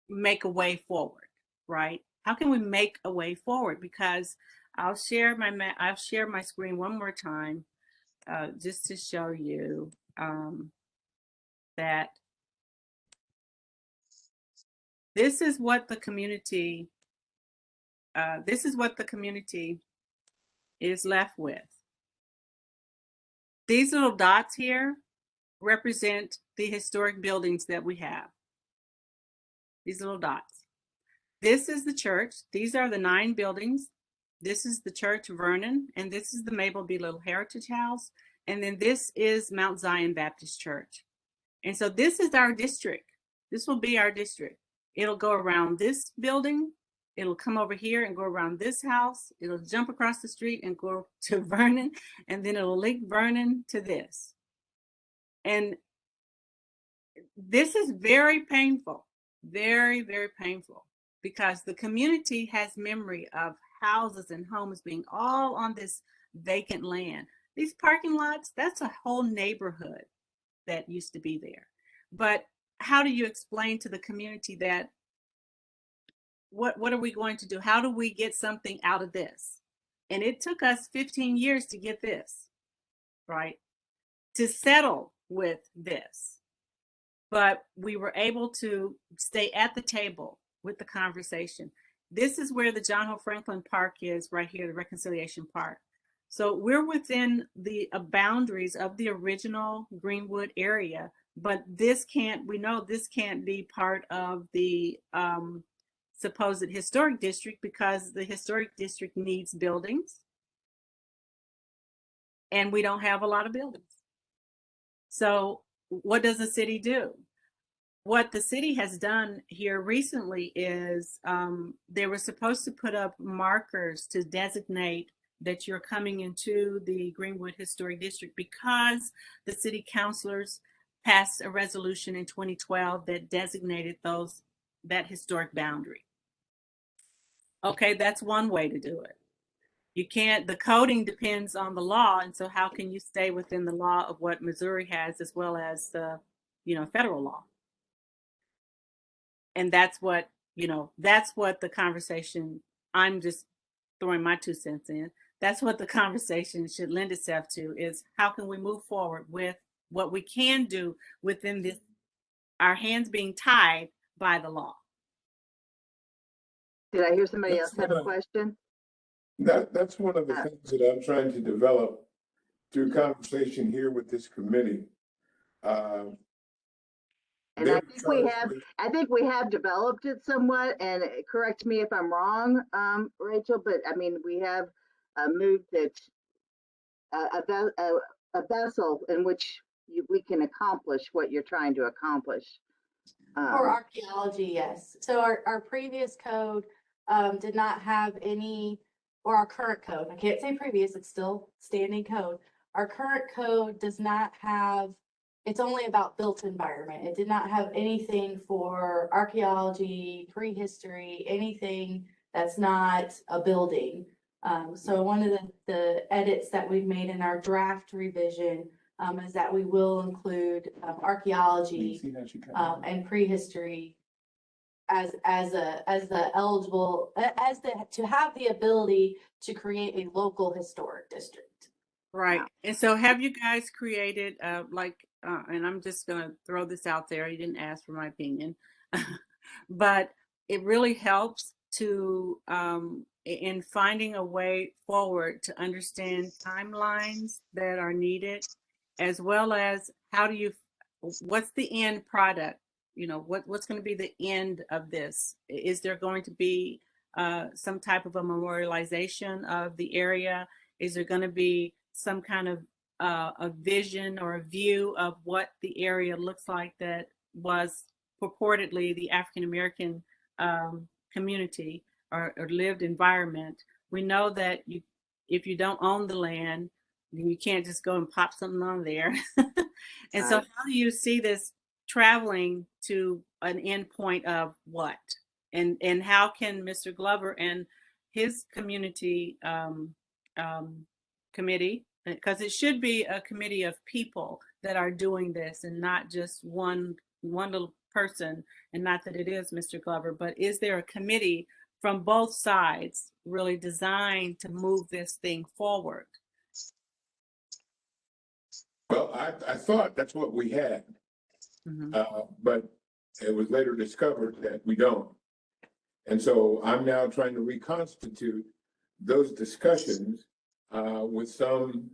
make a way forward, right? How can we make a way forward? Because I'll share my screen one more time, just to show you that this is what the community is left with. These little dots here represent the historic buildings that we have. These little dots. This is the church. These are the 9 buildings. This is the Church Vernon, and this is the Mabel B. Little Heritage House. And then this is Mount Zion Baptist Church. And so this is our district. This will be our district. It'll go around this building. It'll come over here and go around this house. It'll jump across the street and go to Vernon, and then it'll link Vernon to this. And this is very painful, very, very painful, because the community has memory of houses and homes being all on this vacant land. These parking lots, that's a whole neighborhood that used to be there. But how do you explain to the community that what are we going to do? How do we get something out of this? And it took us 15 years to get this, right? To settle with this. But we were able to stay at the table with the conversation. This is where the John Hope Franklin Park is, right here, the Reconciliation Park. So we're within the boundaries of the original Greenwood area, but we know this can't be part of the supposed historic district, because the historic district needs buildings, and we don't have a lot of buildings. So what does the city do? What the city has done here recently is they were supposed to put up markers to designate that you're coming into the Greenwood Historic District, because the city councilors passed a resolution in 2012 that designated that historic boundary. Okay, that's one way to do it. You can't, the coding depends on the law, and so how can you stay within the law of what Missouri has, as well as the, federal law? And that's what the conversation, I'm just throwing my 2 cents in. That's what the conversation should lend itself to, is how can we move forward with what we can do within this, our hands being tied by the law. Did I hear somebody else have a question? That's one of the things that I'm trying to develop through conversation here with this committee. And I think we have developed it somewhat, and correct me if I'm wrong, Rachel, but I mean, we have moved it, a vessel in which we can accomplish what you're trying to accomplish. For archaeology, yes. So our previous code did not have any, or our current code, I can't say previous, it's still standing code. Our current code does not have, it's only about built environment. It did not have anything for archaeology, prehistory, anything that's not a building. So one of the edits that we've made in our draft revision is that we will include archaeology and prehistory to have the ability to create a local historic district. Right. And so have you guys created and I'm just going to throw this out there. You didn't ask for my opinion, but it really helps to in finding a way forward to understand timelines that are needed, as well as what's the end product? What's going to be the end of this? Is there going to be some type of a memorialization of the area? Is there going to be some kind of a vision or a view of what the area looks like that was purportedly the African American community or lived environment? We know that if you don't own the land, then you can't just go and pop something on there. And so how do you see this traveling to an end point of what? And how can Mr. Glover and his community committee because it should be a committee of people that are doing this and not just one little person. And not that it is Mr. Glover, but is there a committee from both sides really designed to move this thing forward? Well, I thought that's what we had, but it was later discovered that we don't. And so I'm now trying to reconstitute those discussions with some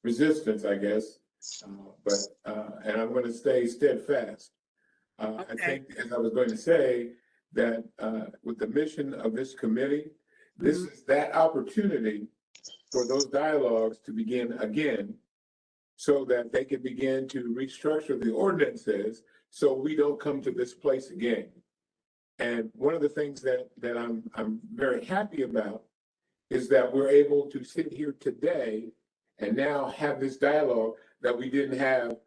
resistance, I guess, and I'm going to stay steadfast. I think, as I was going to say, that with the mission of this committee, this is that opportunity for those dialogues to begin again, so that they can begin to restructure the ordinances so we don't come to this place again. And one of the things that I'm very happy about is that we're able to sit here today and now have this dialogue that we didn't have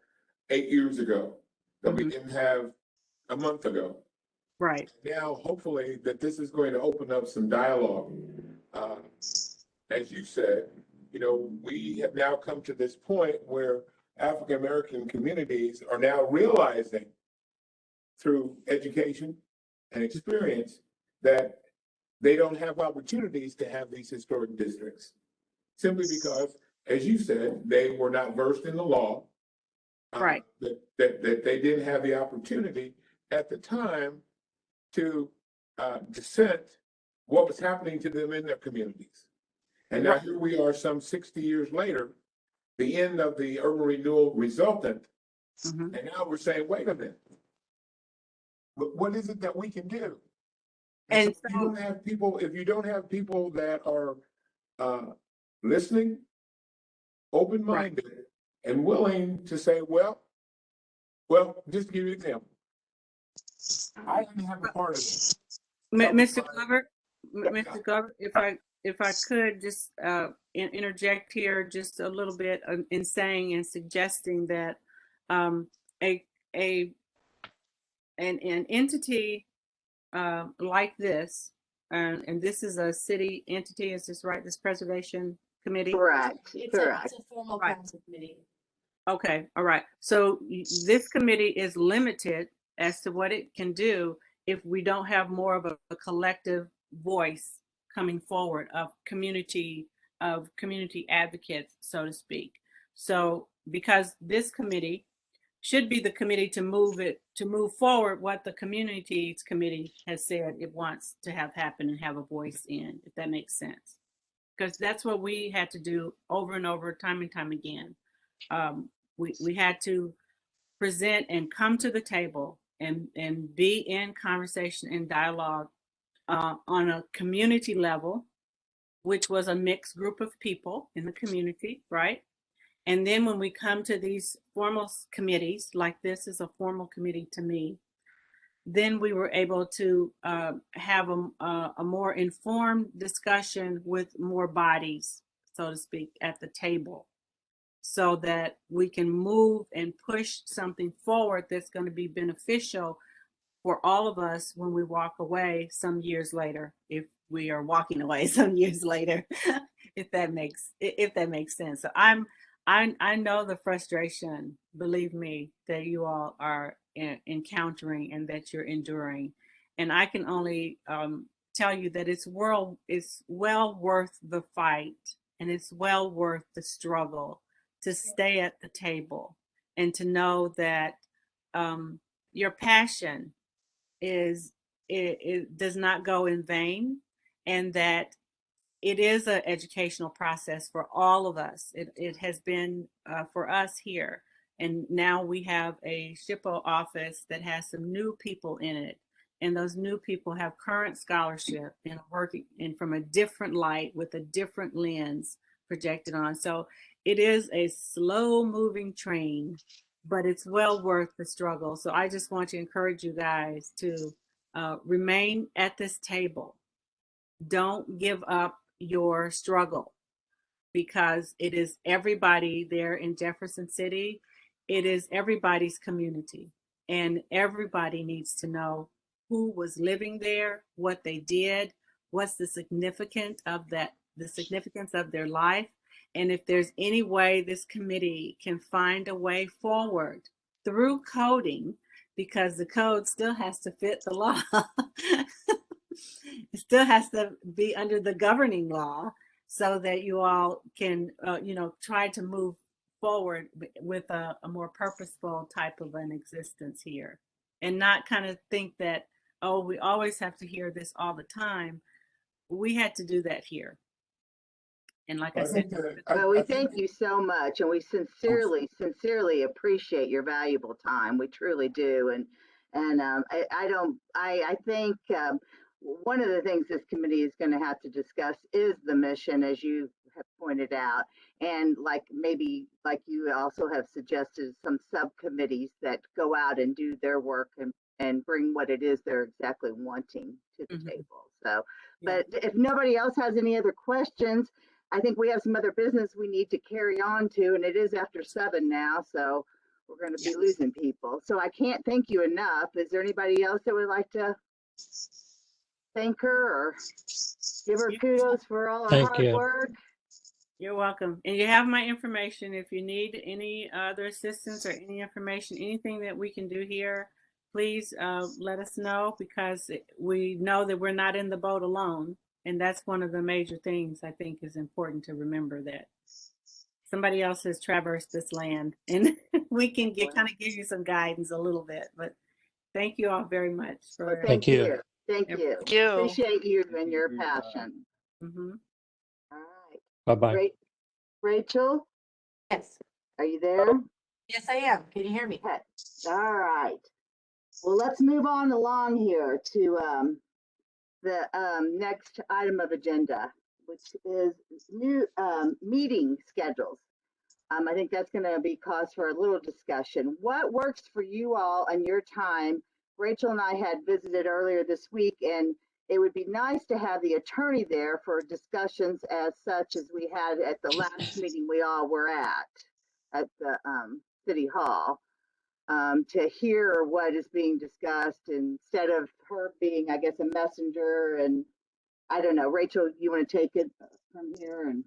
8 years ago, that we didn't have a month ago. Right. Now, hopefully, that this is going to open up some dialogue. As you said, you know, we have now come to this point where African American communities are now realizing through education and experience that they don't have opportunities to have these historic districts, simply because, as you said, they were not versed in the law. Right. That they didn't have the opportunity at the time to dissent what was happening to them in their communities. And now here we are some 60 years later, the end of the urban renewal resultant. And now we're saying, wait a minute, what is it that we can do? And so if you don't have people that are listening, open-minded, and willing to say, well, just to give you an example, I didn't have a part of it. Mr. Glover, Mr. Glover, if I could just interject here just a little bit in saying and suggesting that an entity like this, and this is a city entity, is this right? This preservation committee? Correct. It's Correct. a formal Right. council committee. Okay, all right. So this committee is limited as to what it can do if we don't have more of a collective voice coming forward of community advocates, so to speak. So because this committee should be the committee to move forward what the communities committee has said it wants to have happen and have a voice in, if that makes sense. Because that's what we had to do over and over, time and time again. We had to present and come to the table and be in conversation and dialogue on a community level, which was a mixed group of people in the community, right? And then when we come to these formal committees, like this is a formal committee to me, then we were able to have a more informed discussion with more bodies, so to speak, at the table, so that we can move and push something forward that's going to be beneficial for all of us when we walk away some years later, if we are walking away some years later, if that makes sense. So I know the frustration, believe me, that you all are encountering and that you're enduring. And I can only tell you that it's well worth the fight, and it's well worth the struggle to stay at the table and to know that your passion it does not go in vain, and that it is an educational process for all of us. It has been for us here. And now we have a SHPO office that has some new people in it. And those new people have current scholarship and working in from a different light with a different lens projected on. So it is a slow moving train, but it's well worth the struggle. So I just want to encourage you guys to remain at this table. Don't give up your struggle, because it is everybody there in Jefferson City. It is everybody's community, and everybody needs to know who was living there, what they did, what's the significance of that, the significance of their life, And if there's any way this committee can find a way forward through coding, because the code still has to fit the law. It still has to be under the governing law so that you all can, try to move forward with a more purposeful type of an existence here, and not kind of think that, oh, we always have to hear this all the time. We had to do that here. And like I said, Well, we thank you so much, and we sincerely appreciate your valuable time. We truly do, and I think one of the things this committee is going to have to discuss is the mission, as you have pointed out, and maybe like you also have suggested, some subcommittees that go out and do their work and bring what it is they're exactly wanting to the table. So, but if nobody else has any other questions, I think we have some other business we need to carry on to, and it is after 7 now, so we're going to be losing people. So I can't thank you enough. Is there anybody else that would like to thank her or give her kudos for all her hard work? You're welcome. And you have my information. If you need any other assistance or any information, anything that we can do here, please let us know, because we know that we're not in the boat alone. And that's one of the major things I think is important to remember, that somebody else has traversed this land, and we can kind of give you some guidance a little bit. But thank you all very much. Thank you. Thank you. Thank you. Appreciate you and your passion. Mm-hmm. All right. Bye-bye. Rachel, Yes. are you there? Yes, I am. Can you hear me? Okay. All right. Well, let's move on along here to the next item of agenda, which is new meeting schedules. I think that's going to be cause for a little discussion. What works for you all and your time? Rachel and I had visited earlier this week, and it would be nice to have the attorney there for discussions as such as we had at the last meeting we all were at the City Hall. To hear what is being discussed instead of her being, I guess, a messenger. And I don't know, Rachel, you want to take it from here? And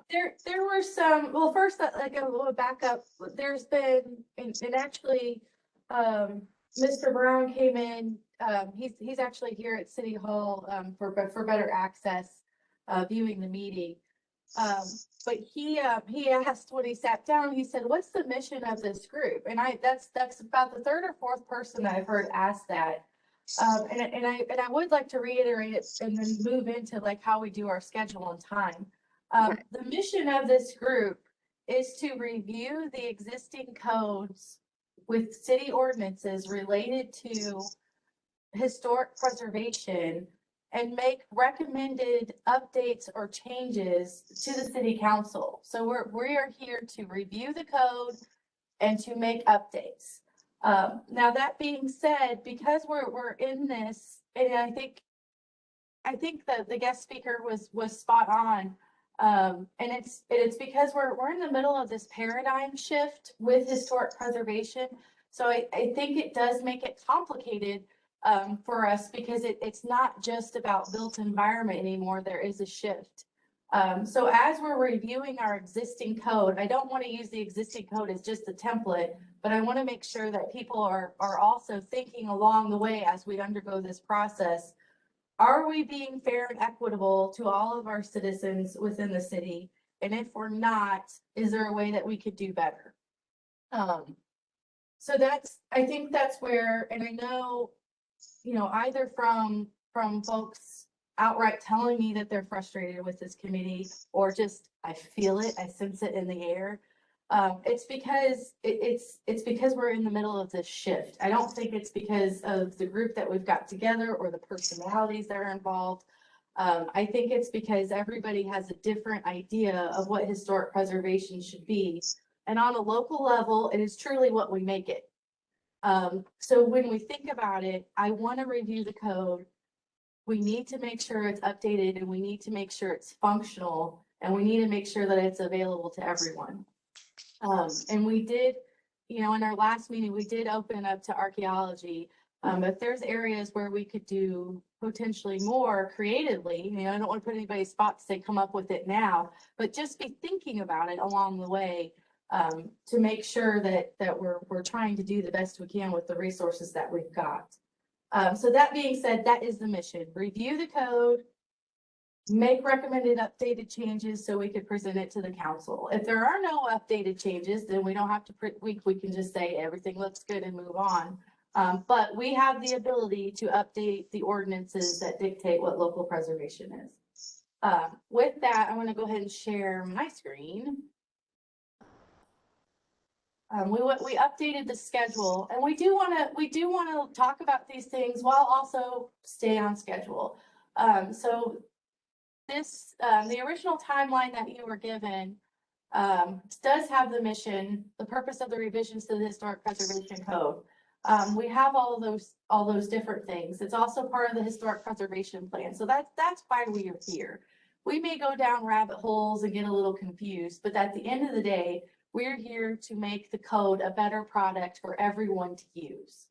there were some. Well, first, like a little backup. There's been, and actually, Mr. Brown came in. He's actually here at City Hall for better access, viewing the meeting. But he asked when he sat down, he said, "What's the mission of this group?" And that's about the third or fourth person that I've heard ask that. And I would like to reiterate it and then move into like how we do our schedule and time. The mission of this group is to review the existing codes with city ordinances related to historic preservation and make recommended updates or changes to the city council. So we are here to review the code and to make updates. Now that being said, because we're in this, and I think that the guest speaker was spot on. And it's because we're in the middle of this paradigm shift with historic preservation. So I think it does make it complicated for us, because it's not just about built environment anymore. There is a shift. So as we're reviewing our existing code, I don't want to use the existing code as just a template, but I want to make sure that people are also thinking along the way as we undergo this process. Are we being fair and equitable to all of our citizens within the city? And if we're not, is there a way that we could do better? So I think that's where, and I know, either from folks outright telling me that they're frustrated with this committee, or just, I feel it, I sense it in the air. It's because it's because we're in the middle of this shift. I don't think it's because of the group that we've got together or the personalities that are involved. I think it's because everybody has a different idea of what historic preservation should be. And on a local level, it is truly what we make it. So when we think about it, I want to review the code. We need to make sure it's updated, and we need to make sure it's functional, and we need to make sure that it's available to everyone. And we did, in our last meeting, we did open up to archaeology. If there's areas where we could do potentially more creatively, I don't want to put anybody's spot to say come up with it now, but just be thinking about it along the way, to make sure that we're trying to do the best we can with the resources that we've got. So that being said, that is the mission. Review the code, make recommended updated changes so we could present it to the council. If there are no updated changes, then we don't have to, we can just say everything looks good and move on. But we have the ability to update the ordinances that dictate what local preservation is. With that, I'm going to go ahead and share my screen. We updated the schedule, and we do want to talk about these things while also stay on schedule. So this the original timeline that you were given does have the mission, the purpose of the revisions to the Historic Preservation Code. We have all those different things. It's also part of the Historic Preservation Plan. So that's why we are here. We may go down rabbit holes and get a little confused, but at the end of the day, we're here to make the code a better product for everyone to use.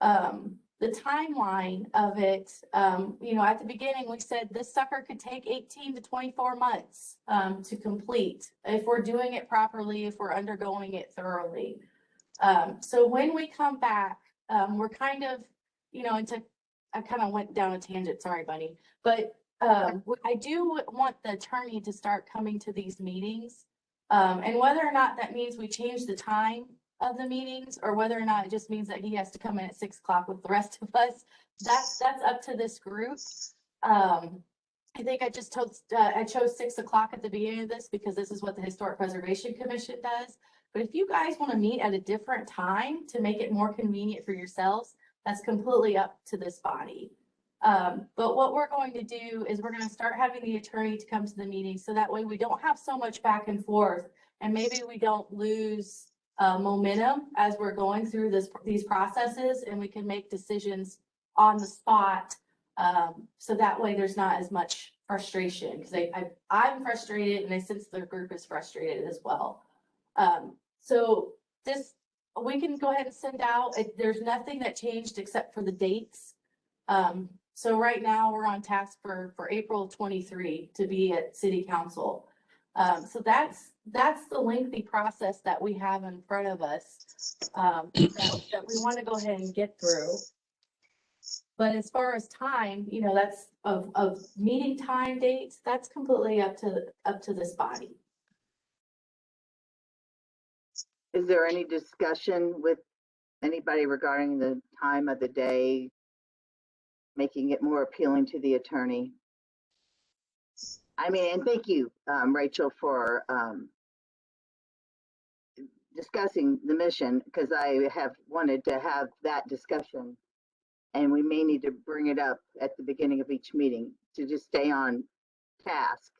The timeline of it, at the beginning, we said this sucker could take 18 to 24 months to complete if we're doing it properly, if we're undergoing it thoroughly. So when we come back, we're kind of, I kind of went down a tangent, sorry, Bunny, but I do want the attorney to start coming to these meetings. And whether or not that means we change the time of the meetings, or whether or not it just means that he has to come in at 6 o'clock with the rest of us, that's up to this group. I think I chose 6 o'clock at the beginning of this because this is what the Historic Preservation Commission does. But if you guys want to meet at a different time to make it more convenient for yourselves, that's completely up to this body. But what we're going to do is we're going to start having the attorney to come to the meeting, so that way we don't have so much back and forth, and maybe we don't lose momentum as we're going through these processes, and we can make decisions on the spot. So that way there's not as much frustration, because I'm frustrated, and I sense the group is frustrated as well. So we can go ahead and send out, there's nothing that changed except for the dates. So right now we're on task for April 23 to be at City Council. So that's the lengthy process that we have in front of us, that we want to go ahead and get through. But as far as time, that's of meeting time dates, that's completely up to this body. Is there any discussion with anybody regarding the time of the day, making it more appealing to the attorney? And thank you, Rachel, for discussing the mission, because I have wanted to have that discussion, and we may need to bring it up at the beginning of each meeting to just stay on task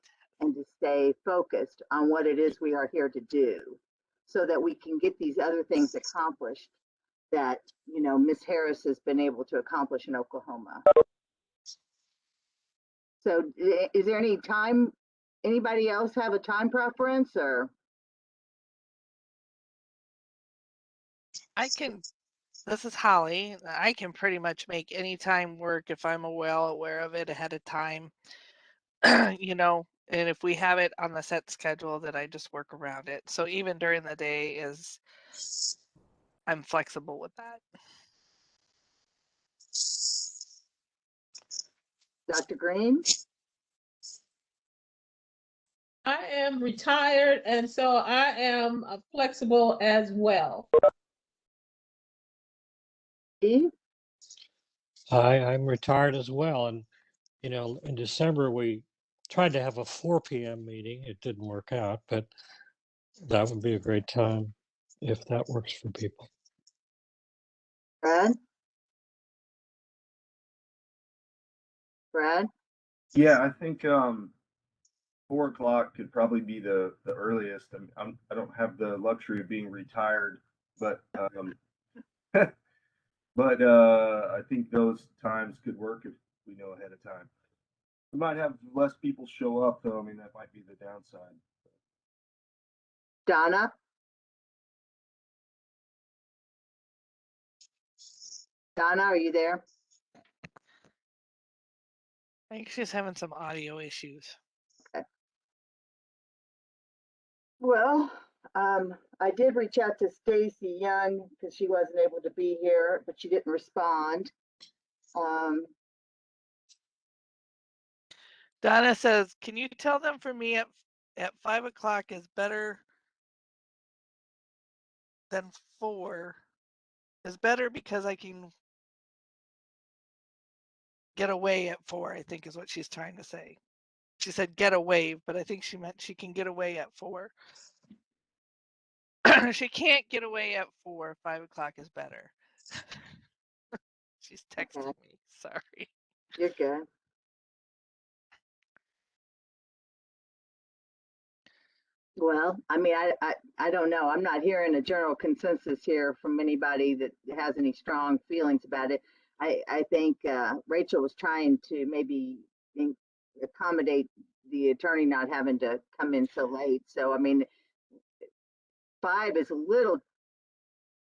and to stay focused on what it is we are here to do, so that we can get these other things accomplished that, Ms. Harris has been able to accomplish in Oklahoma. So is there any time, anybody else have a time preference, or? This is Holly. I can pretty much make any time work if I'm well aware of it ahead of time. And if we have it on the set schedule, then I just work around it. So even during the day I'm flexible with that. Dr. Green? I am retired, and so I am flexible as well. I'm retired as well. And, in December, we tried to have a 4 p.m. meeting. It didn't work out, but that would be a great time if that works for people. Brad? Yeah, I think 4 o'clock could probably be the earliest. I don't have the luxury of being retired, but I think those times could work if we know ahead of time. We might have less people show up, though. That might be the downside. Donna? Donna, are you there? I think she's having some audio issues. Well, I did reach out to Stacy Young because she wasn't able to be here, but she didn't respond. Donna says, can you tell them for me at 5 o'clock is better than 4? Is better because I can get away at 4, I think is what she's trying to say. She said get away, but I think she meant she can get away at 4. She can't get away at 4. 5 o'clock is better. She's texting me. Sorry. You're good. Well, I mean, I don't know. I'm not hearing a general consensus here from anybody that has any strong feelings about it. I think Rachel was trying to maybe accommodate the attorney not having to come in so late. So, I mean, 5 is a little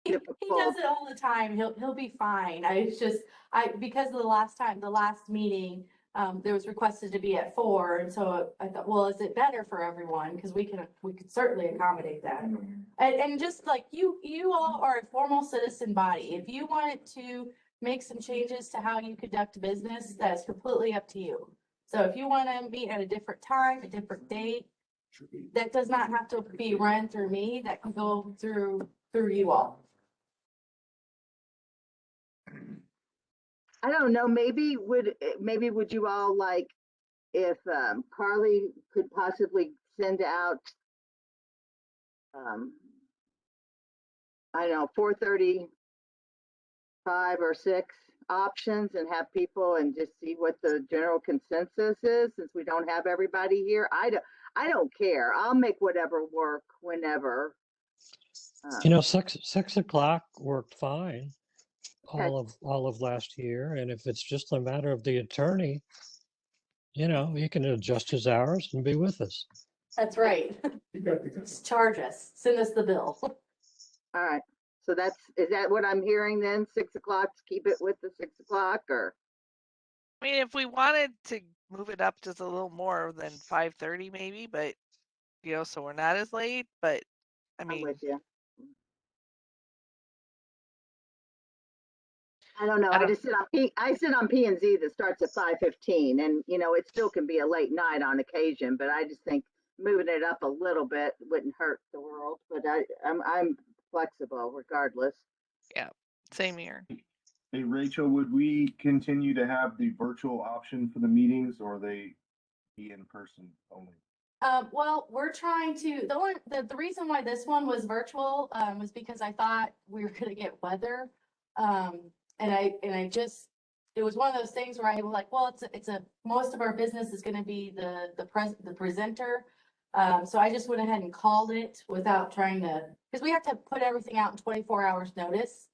difficult. He does it all the time. He'll be fine. It's just because of the last meeting, there was requested to be at 4, and so I thought, well, is it better for everyone? Because we could certainly accommodate that. And just like you all are a formal citizen body. If you wanted to make some changes to how you conduct business, that's completely up to you. So if you want to meet at a different time, a different date, that does not have to be run through me. That can go through you all. I don't know. Maybe would you all like if Carly could possibly send out I don't know 4:35 or 6 options and have people and just see what the general consensus is since we don't have everybody here. I don't care. I'll make whatever work whenever. 6 o'clock worked fine Okay. all of last year, and if it's just a matter of the attorney, he can adjust his hours and be with us. That's right. Just charge us. Send us the bill. All right. So is that what I'm hearing then? 6 o'clock, keep it with the 6 o'clock or? I mean, if we wanted to move it up just a little more than 5:30 maybe, but so we're not as late, but I mean. I'm with you. I don't know. I sit on P and Z that starts at 5:15, and it still can be a late night on occasion. But I just think moving it up a little bit wouldn't hurt the world. But I'm flexible regardless. Yeah, same here. Hey, Rachel, would we continue to have the virtual option for the meetings, or they be in person only? Well, we're trying to, the reason why this one was virtual, was because I thought we were gonna get weather. It was one of those things where I was like, well, most of our business is gonna be the presenter. So I just went ahead and called it without trying to, because we have to put everything out in 24 hours notice.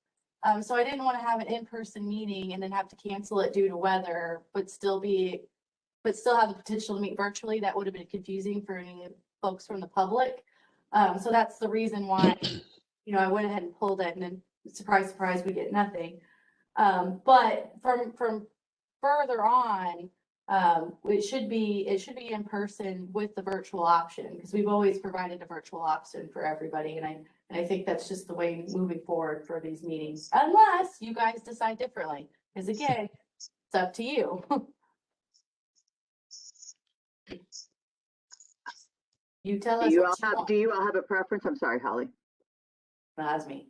So I didn't want to have an in-person meeting and then have to cancel it due to weather, but still have the potential to meet virtually. That would have been confusing for any folks from the public. So that's the reason why, I went ahead and pulled it, and then surprise, surprise, we get nothing. But from further on, it should be in person with the virtual option, because we've always provided a virtual option for everybody. And I think that's just the way moving forward for these meetings, unless you guys decide differently, because again, it's up to you. You tell us. Do you all have a preference? I'm sorry, Holly. That's me.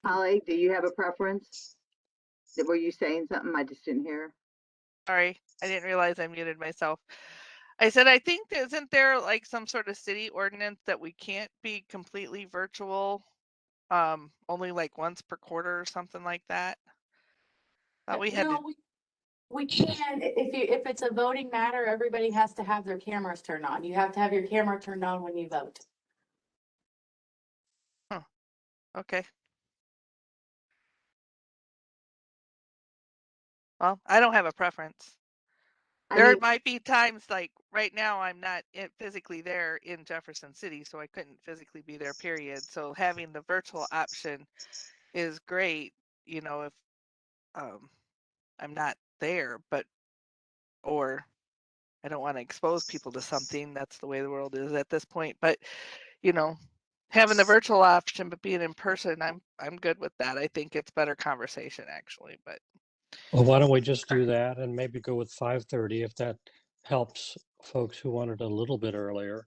Holly, do you have a preference? Were you saying something? I just didn't hear. Sorry, I didn't realize I muted myself. I said, I think isn't there like some sort of city ordinance that we can't be completely virtual, only like once per quarter or something like that? We can. If it's a voting matter, everybody has to have their cameras turned on. You have to have your camera turned on when you vote. Huh. Okay. Well, I don't have a preference. I There mean, might be times like right now I'm not physically there in Jefferson City, so I couldn't physically be there, period. So having the virtual option is great, if I'm not there, or I don't want to expose people to something. That's the way the world is at this point. But, having the virtual option but being in person, I'm good with that. I think it's better conversation actually, but Well, why don't we just do that and maybe go with 5:30 if that helps folks who wanted a little bit earlier.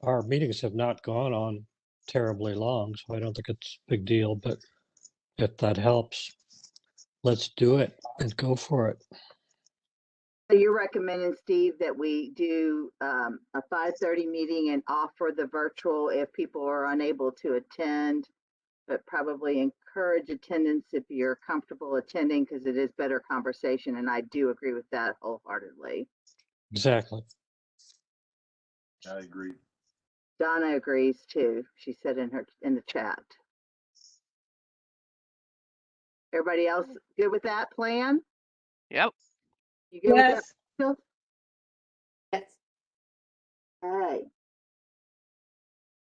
Our meetings have not gone on terribly long, so I don't think it's a big deal, but if that helps, let's do it and go for it. so you're recommending, Steve, that we do a 5:30 meeting and offer the virtual if people are unable to attend, but probably encourage attendance if you're comfortable attending because it is better conversation. And I do agree with that wholeheartedly. Exactly. I agree. Donna agrees too. She said in the chat. Everybody else good with that plan? yep. You good with that, Yes. Rachel? Yes. All right.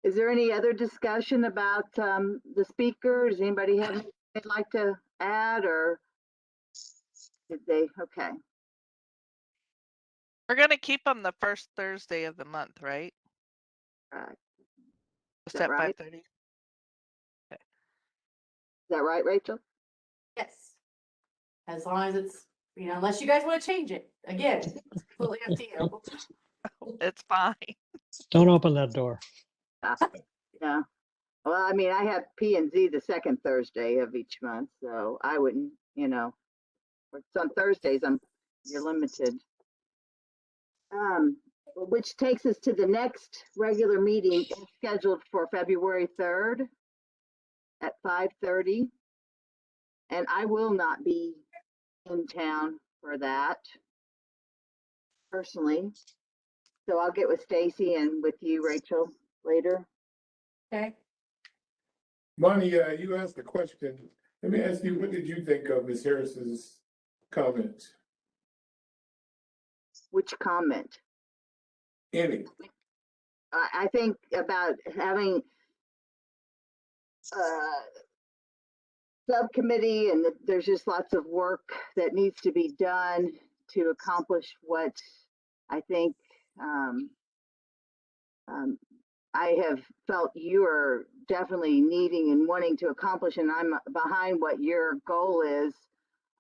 Is there any other discussion about the speakers? Anybody have anything they'd like to add, or did they? Okay. We're gonna keep them the first Thursday of the month, right? Is Just that at right? 5:30. Is that right, Rachel? Yes. As long as it's, unless you guys want to change it. Again, it's completely up to you. It's fine. Don't open that door. Yeah. Well, I mean, I have P and Z the second Thursday of each month, so I wouldn't, it's on Thursdays, you're limited. Which takes us to the next regular meeting scheduled for February 3rd at 5:30. And I will not be in town for that personally. So I'll get with Stacy and with you, Rachel, later. Okay. Monty, you asked a question. Let me ask you, what did you think of Ms. Harris's comments? Which comment? Any? I think about having subcommittee, and there's just lots of work that needs to be done to accomplish what I think I have felt you are definitely needing and wanting to accomplish, and I'm behind what your goal is,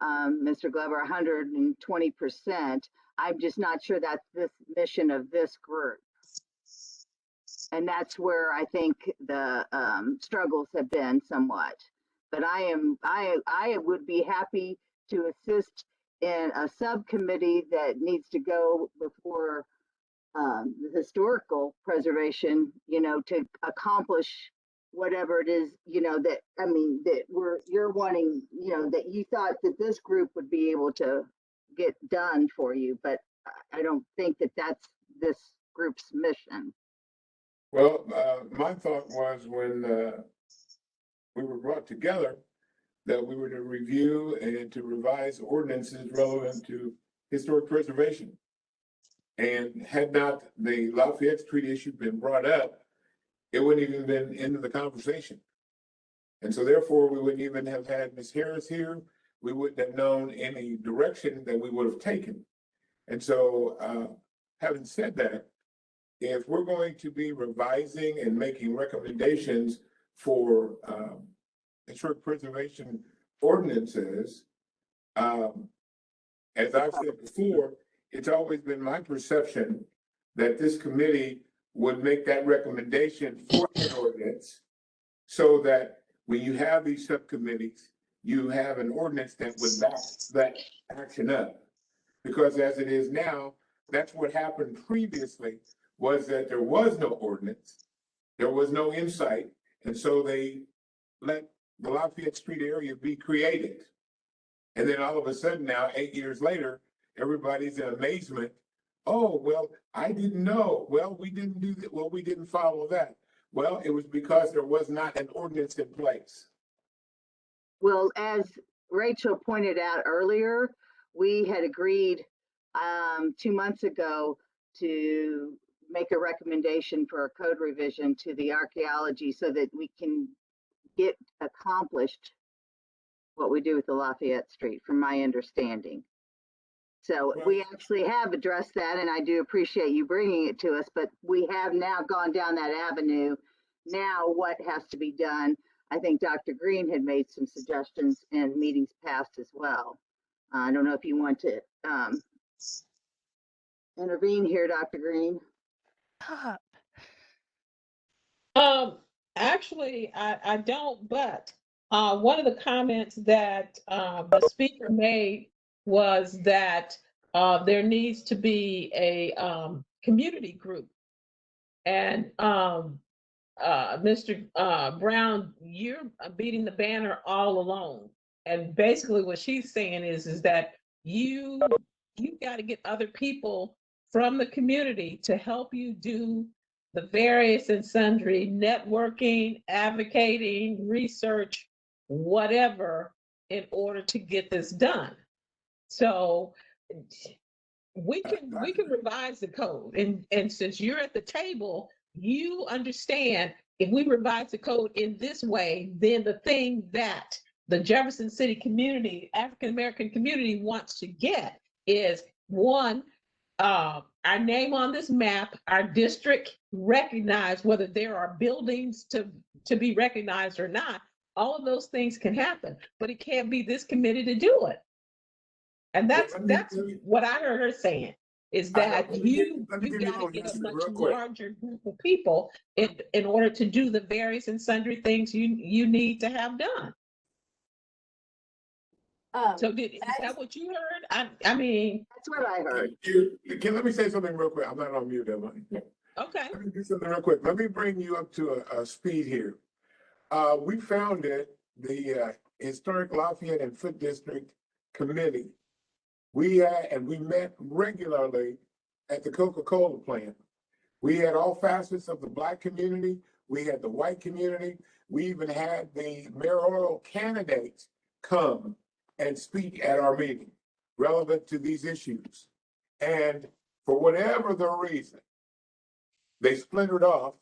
Mr. Glover, 120%. I'm just not sure that's this mission of this group. And that's where I think the struggles have been somewhat. But I would be happy to assist in a subcommittee that needs to go before the historical preservation, to accomplish whatever it is, that you're wanting, that you thought that this group would be able to get done for you. But I don't think that that's this group's mission. Well, my thought was when we were brought together that we were to review and to revise ordinances relevant to historic preservation. And had not the Lafayette Street issue been brought up, it wouldn't even been into the conversation. And so therefore, we wouldn't even have had Ms. Harris here. We wouldn't have known any direction that we would have taken. And so having said that, if we're going to be revising and making recommendations for historic preservation ordinances, as I've said before, it's always been my perception that this committee would make that recommendation for an ordinance so that when you have these subcommittees, you have an ordinance that would back that action up. Because as it is now, that's what happened previously, was that there was no ordinance, there was no insight, and so they let the Lafayette Street area be created. And then all of a sudden now, 8 years later, everybody's in amazement. Oh, well, I didn't know. Well, we didn't do that. Well, we didn't follow that. Well, it was because there was not an ordinance in place. Well, as Rachel pointed out earlier, we had agreed 2 months ago to make a recommendation for a code revision to the archaeology so that we can get accomplished what we do with the Lafayette Street, from my understanding. So we actually have addressed that, and I do appreciate you bringing it to us, but we have now gone down that avenue. Now what has to be done? I think Dr. Green had made some suggestions in meetings past as well. I don't know if you want to intervene here, Dr. Green. Actually, I don't, but one of the comments that the speaker made was that there needs to be a community group. And Mr. Brown, you're beating the banner all alone. And basically what she's saying is that you got to get other people from the community to help you do the various and sundry networking, advocating, research, whatever, in order to get this done. So we can revise the code, and since you're at the table, you understand if we revise the code in this way, then the thing that the Jefferson City community, African American community, wants to get is, one, our name on this map, our district recognized, whether there are buildings to be recognized or not. All of those things can happen, but it can't be this committee to do it. And that's what I heard her saying, is that you got to get a much larger group of people in order to do the various and sundry things you need to have done. So is that what you heard? I mean, that's what I heard. Let me say something real quick. I'm not on mute, am I? Okay. Let me do something real quick. Let me bring you up to a speed here. We founded the Historic Lafayette and Foot District Committee. We met regularly at the Coca-Cola plant. We had all facets of the Black community. We had the white community. We even had the mayoral candidates come and speak at our meeting relevant to these issues. And for whatever the reason, they splintered off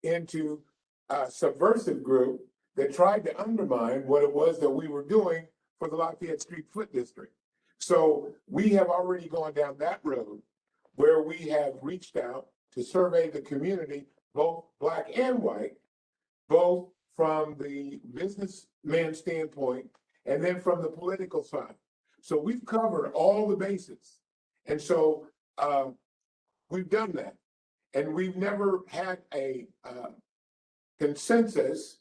into a subversive group that tried to undermine what it was that we were doing for the Lafayette Street Foot District. So we have already gone down that road where we have reached out to survey the community, both Black and white, both from the businessman standpoint and then from the political side. So we've covered all the bases. And so we've done that. And we've never had a consensus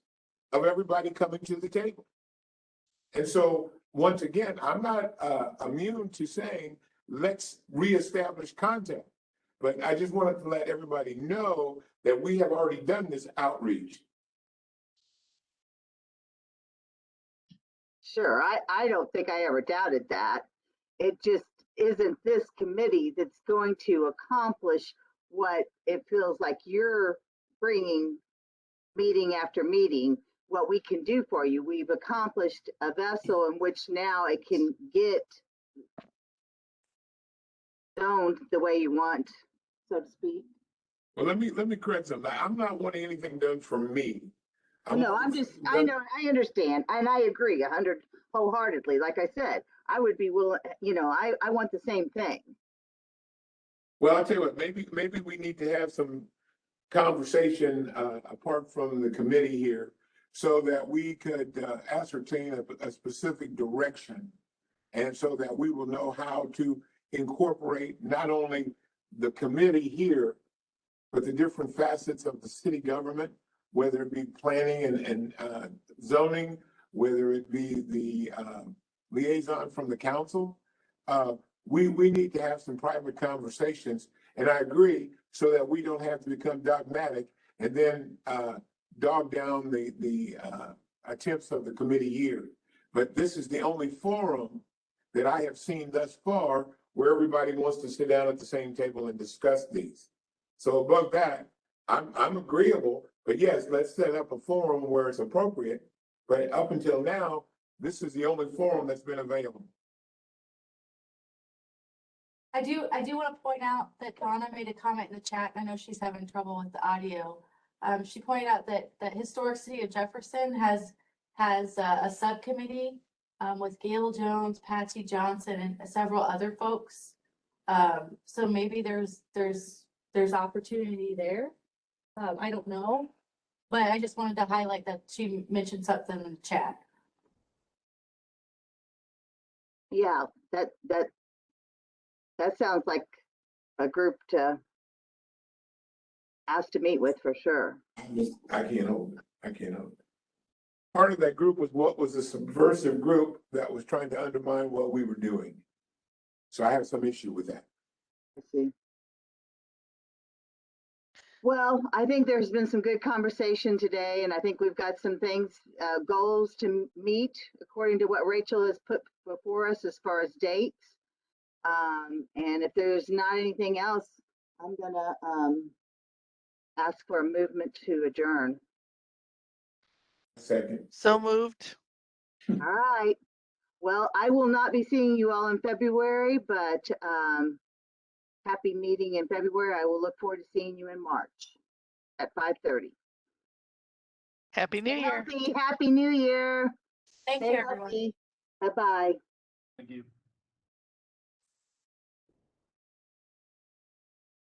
of everybody coming to the table. And so once again, I'm not immune to saying, let's reestablish contact. But I just wanted to let everybody know that we have already done this outreach. Sure, I don't think I ever doubted that. It just isn't this committee that's going to accomplish what it feels like you're bringing meeting after meeting, what we can do for you. We've accomplished a vessel in which now it can get zoned the way you want, so to speak. Well, let me correct something. I'm not wanting anything done for me. I understand, and I agree 100 wholeheartedly. Like I said, I would be willing, I want the same thing. Well, I'll tell you what, maybe we need to have some conversation apart from the committee here so that we could ascertain a specific direction, and so that we will know how to incorporate not only the committee here, but the different facets of the city government, whether it be planning and zoning, whether it be the liaison from the council. We need to have some private conversations, and I agree, so that we don't have to become dogmatic and then dog down the attempts of the committee here. But this is the only forum that I have seen thus far where everybody wants to sit down at the same table and discuss these. So above that, I'm agreeable, but yes, let's set up a forum where it's appropriate. But up until now, this is the only forum that's been available. I do want to point out that Donna made a comment in the chat. I know she's having trouble with the audio. She pointed out that Historic City of Jefferson has a subcommittee with Gail Jones, Patsy Johnson, and several other folks. So maybe there's opportunity there. I don't know, but I just wanted to highlight that she mentioned something in the chat. Yeah, that sounds like a group to ask to meet with for sure. I can't hold it. I can't hold it. Part of that group was what was a subversive group that was trying to undermine what we were doing. So I have some issue with that. I see. Well, I think there's been some good conversation today, and I think we've got some things, goals to meet according to what Rachel has put before us as far as dates. And if there's not anything else, I'm gonna ask for a movement to adjourn. Second. So moved. All right. Well, I will not be seeing you all in February, but happy meeting in February. I will look forward to seeing you in March at 5:30. Happy New Year. Happy New Year. Thank Stay you, everyone. healthy. Bye-bye. Thank you.